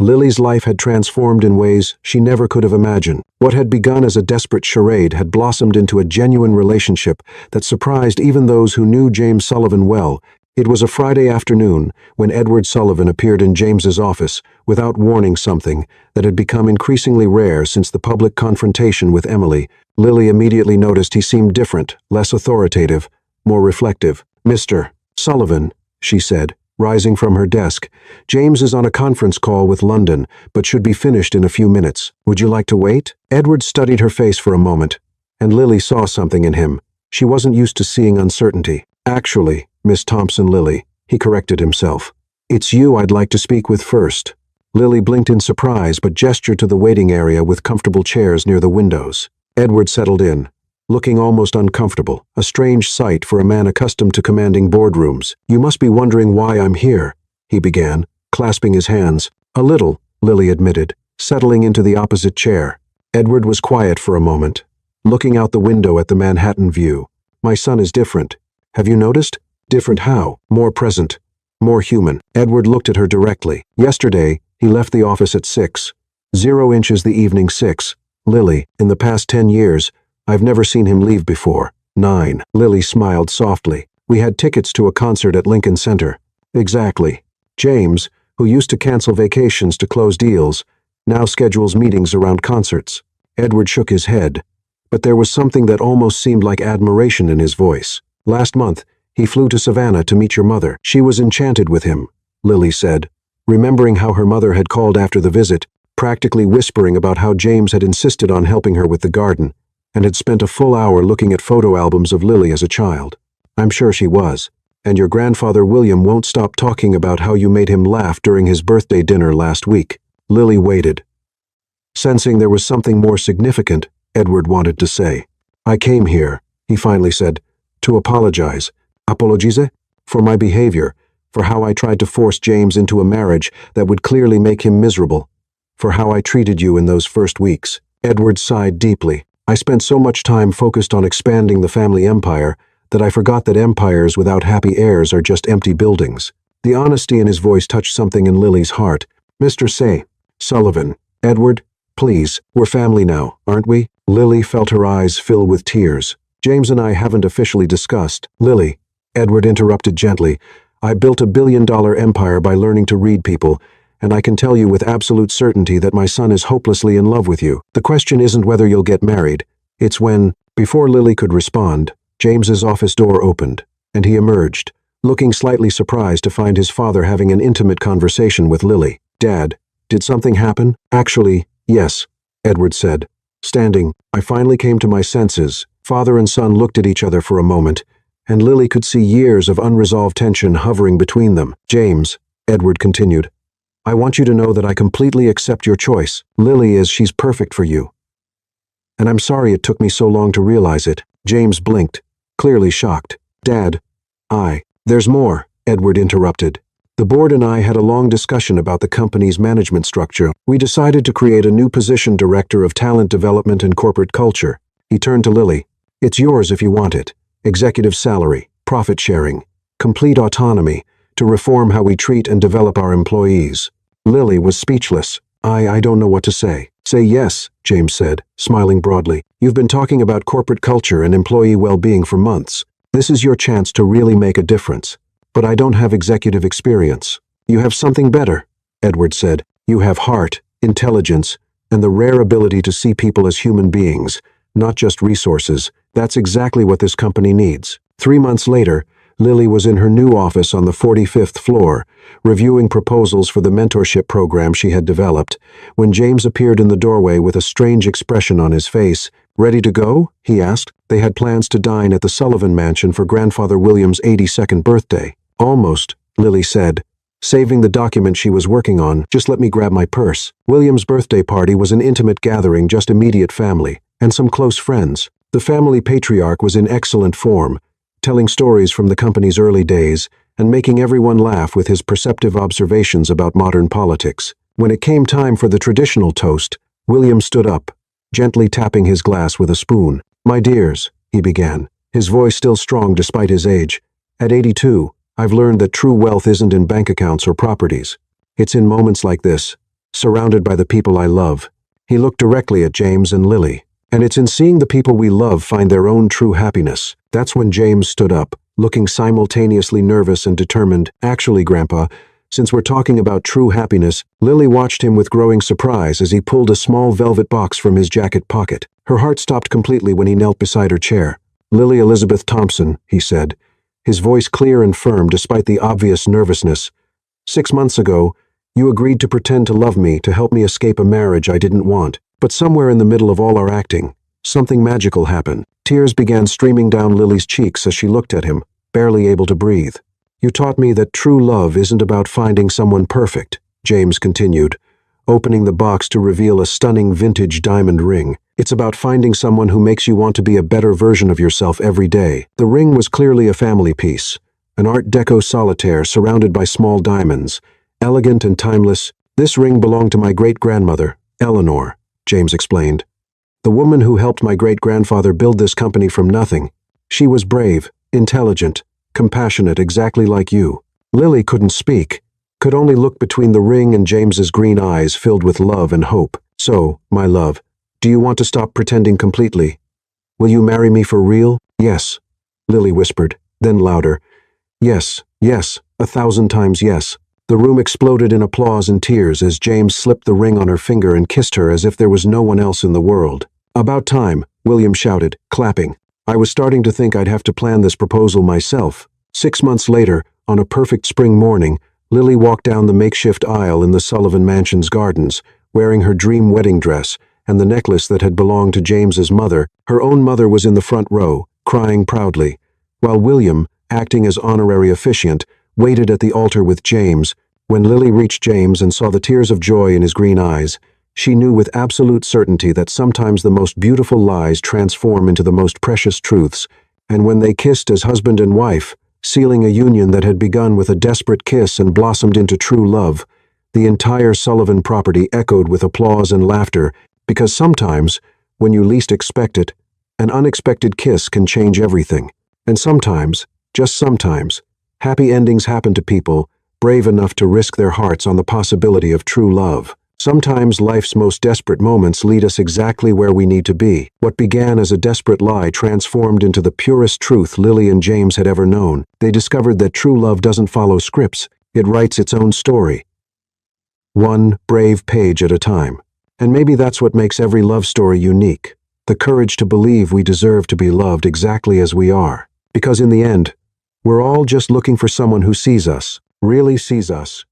Lily's life had transformed in ways she never could have imagined. What had begun as a desperate charade had blossomed into a genuine relationship that surprised even those who knew James Sullivan well. It was a Friday afternoon when Edward Sullivan appeared in James's office without warning something that had become increasingly rare since the public confrontation with Emily. Lily immediately noticed he seemed different, less authoritative, more reflective. "Mr. Sullivan," she said, rising from her desk, "James is on a conference call with London, but should be finished in a few minutes. Would you like to wait?" Edward studied her face for a moment, and Lily saw something in him. She wasn't used to seeing uncertainty. "Actually, Miss Thompson, Lily," he corrected himself. "It's you I'd like to speak with first." Lily blinked in surprise but gestured to the waiting area with comfortable chairs near the windows. Edward settled in, looking almost uncomfortable, a strange sight for a man accustomed to commanding boardrooms. "You must be wondering why I'm here," he began, clasping his hands. "A little," Lily admitted, settling into the opposite chair. Edward was quiet for a moment, looking out the window at the Manhattan view. "My son is different. Have you noticed?" "Different how?" "More present. More human." Edward looked at her directly. "Yesterday, he left the office at 6. 0 inches the evening 6. Lily, in the past 10 years, I've never seen him leave before. 9. Lily smiled softly. "We had tickets to a concert at Lincoln Center." "Exactly. James, who used to cancel vacations to close deals, now schedules meetings around concerts." Edward shook his head, but there was something that almost seemed like admiration in his voice. "Last month, he flew to Savannah to meet your mother. She was enchanted with him," Lily said, remembering how her mother had called after the visit, practically whispering about how James had insisted on helping her with the garden, and had spent a full hour looking at photo albums of Lily as a child. "I'm sure she was. And your grandfather William won't stop talking about how you made him laugh during his birthday dinner last week." Lily waited, sensing there was something more significant Edward wanted to say. "I came here," he finally said, "to apologize. Apologize? For my behavior, for how I tried to force James into a marriage that would clearly make him miserable, for how I treated you in those first weeks." Edward sighed deeply. "I spent so much time focused on expanding the family empire that I forgot that empires without happy heirs are just empty buildings." The honesty in his voice touched something in Lily's heart. "Mr. Sullivan, Edward, please, we're family now, aren't we?" Lily felt her eyes fill with tears. "James and I haven't officially discussed." "Lily," Edward interrupted gently, "I built a billion-dollar empire by learning to read people, and I can tell you with absolute certainty that my son is hopelessly in love with you. The question isn't whether you'll get married, it's when." Before Lily could respond, James's office door opened, and he emerged, looking slightly surprised to find his father having an intimate conversation with Lily. "Dad, did something happen?" "Actually, yes," Edward said, standing. "I finally came to my senses, Father and son looked at each other for a moment, and Lily could see years of unresolved tension hovering between them. James, Edward continued, I want you to know that I completely accept your choice. Lily she's perfect for you. And I'm sorry it took me so long to realize it. James blinked, clearly shocked. Dad, there's more, Edward interrupted. The board and I had a long discussion about the company's management structure. We decided to create a new position, Director of Talent Development and Corporate Culture. He turned to Lily. It's yours if you want it. Executive salary, profit sharing, complete autonomy to reform how we treat and develop our employees. Lily was speechless. I don't know what to say. Say yes, James said, smiling broadly. You've been talking about corporate culture and employee well-being for months. This is your chance to really make a difference. But I don't have executive experience. You have something better, Edward said. You have heart, intelligence, and the rare ability to see people as human beings, not just resources. That's exactly what this company needs. 3 months later, Lily was in her new office on the 45th floor, reviewing proposals for the mentorship program she had developed, when James appeared in the doorway with a strange expression on his face. Ready to go? He asked. They had plans to dine at the Sullivan Mansion for Grandfather William's 82nd birthday. Almost, Lily said, saving the document she was working on. Just let me grab my purse. William's birthday party was an intimate gathering, just immediate family, and some close friends. The family patriarch was in excellent form, telling stories from the company's early days and making everyone laugh with his perceptive observations about modern politics. When it came time for the traditional toast, William stood up, gently tapping his glass with a spoon. My dears, he began, his voice still strong despite his age. At 82, I've learned that true wealth isn't in bank accounts or properties. It's in moments like this, surrounded by the people I love. He looked directly at James and Lily. And it's in seeing the people we love find their own true happiness. That's when James stood up, looking simultaneously nervous and determined. Actually, Grandpa, since we're talking about true happiness, Lily watched him with growing surprise as he pulled a small velvet box from his jacket pocket. Her heart stopped completely when he knelt beside her chair. Lily Elizabeth Thompson, he said, his voice clear and firm despite the obvious nervousness. 6 months ago, you agreed to pretend to love me to help me escape a marriage I didn't want. But somewhere in the middle of all our acting, something magical happened. Tears began streaming down Lily's cheeks as she looked at him, barely able to breathe. You taught me that true love isn't about finding someone perfect, James continued, opening the box to reveal a stunning vintage diamond ring. It's about finding someone who makes you want to be a better version of yourself every day. The ring was clearly a family piece, an Art Deco solitaire surrounded by small diamonds, elegant and timeless. This ring belonged to my great-grandmother, Eleanor, James explained. The woman who helped my great-grandfather build this company from nothing. She was brave, intelligent, compassionate, exactly like you. Lily couldn't speak, could only look between the ring and James's green eyes filled with love and hope. So, my love, do you want to stop pretending completely? Will you marry me for real? Yes, Lily whispered, then louder. Yes, yes, 1,000 times yes. The room exploded in applause and tears as James slipped the ring on her finger and kissed her as if there was no one else in the world. About time, William shouted, clapping. I was starting to think I'd have to plan this proposal myself. 6 months later, on a perfect spring morning, Lily walked down the makeshift aisle in the Sullivan Mansion's gardens, wearing her dream wedding dress and the necklace that had belonged to James's mother. Her own mother was in the front row, crying proudly, while William, acting as honorary officiant, waited at the altar with James. When Lily reached James and saw the tears of joy in his green eyes, she knew with absolute certainty that sometimes the most beautiful lies transform into the most precious truths, and when they kissed as husband and wife, sealing a union that had begun with a desperate kiss and blossomed into true love, the entire Sullivan property echoed with applause and laughter, because sometimes, when you least expect it, an unexpected kiss can change everything. And sometimes, just sometimes, happy endings happen to people brave enough to risk their hearts on the possibility of true love. Sometimes life's most desperate moments lead us exactly where we need to be. What began as a desperate lie transformed into the purest truth Lily and James had ever known. They discovered that true love doesn't follow scripts, it writes its own story, one brave page at a time. And maybe that's what makes every love story unique, the courage to believe we deserve to be loved exactly as we are. Because in the end, we're all just looking for someone who sees us, really sees us,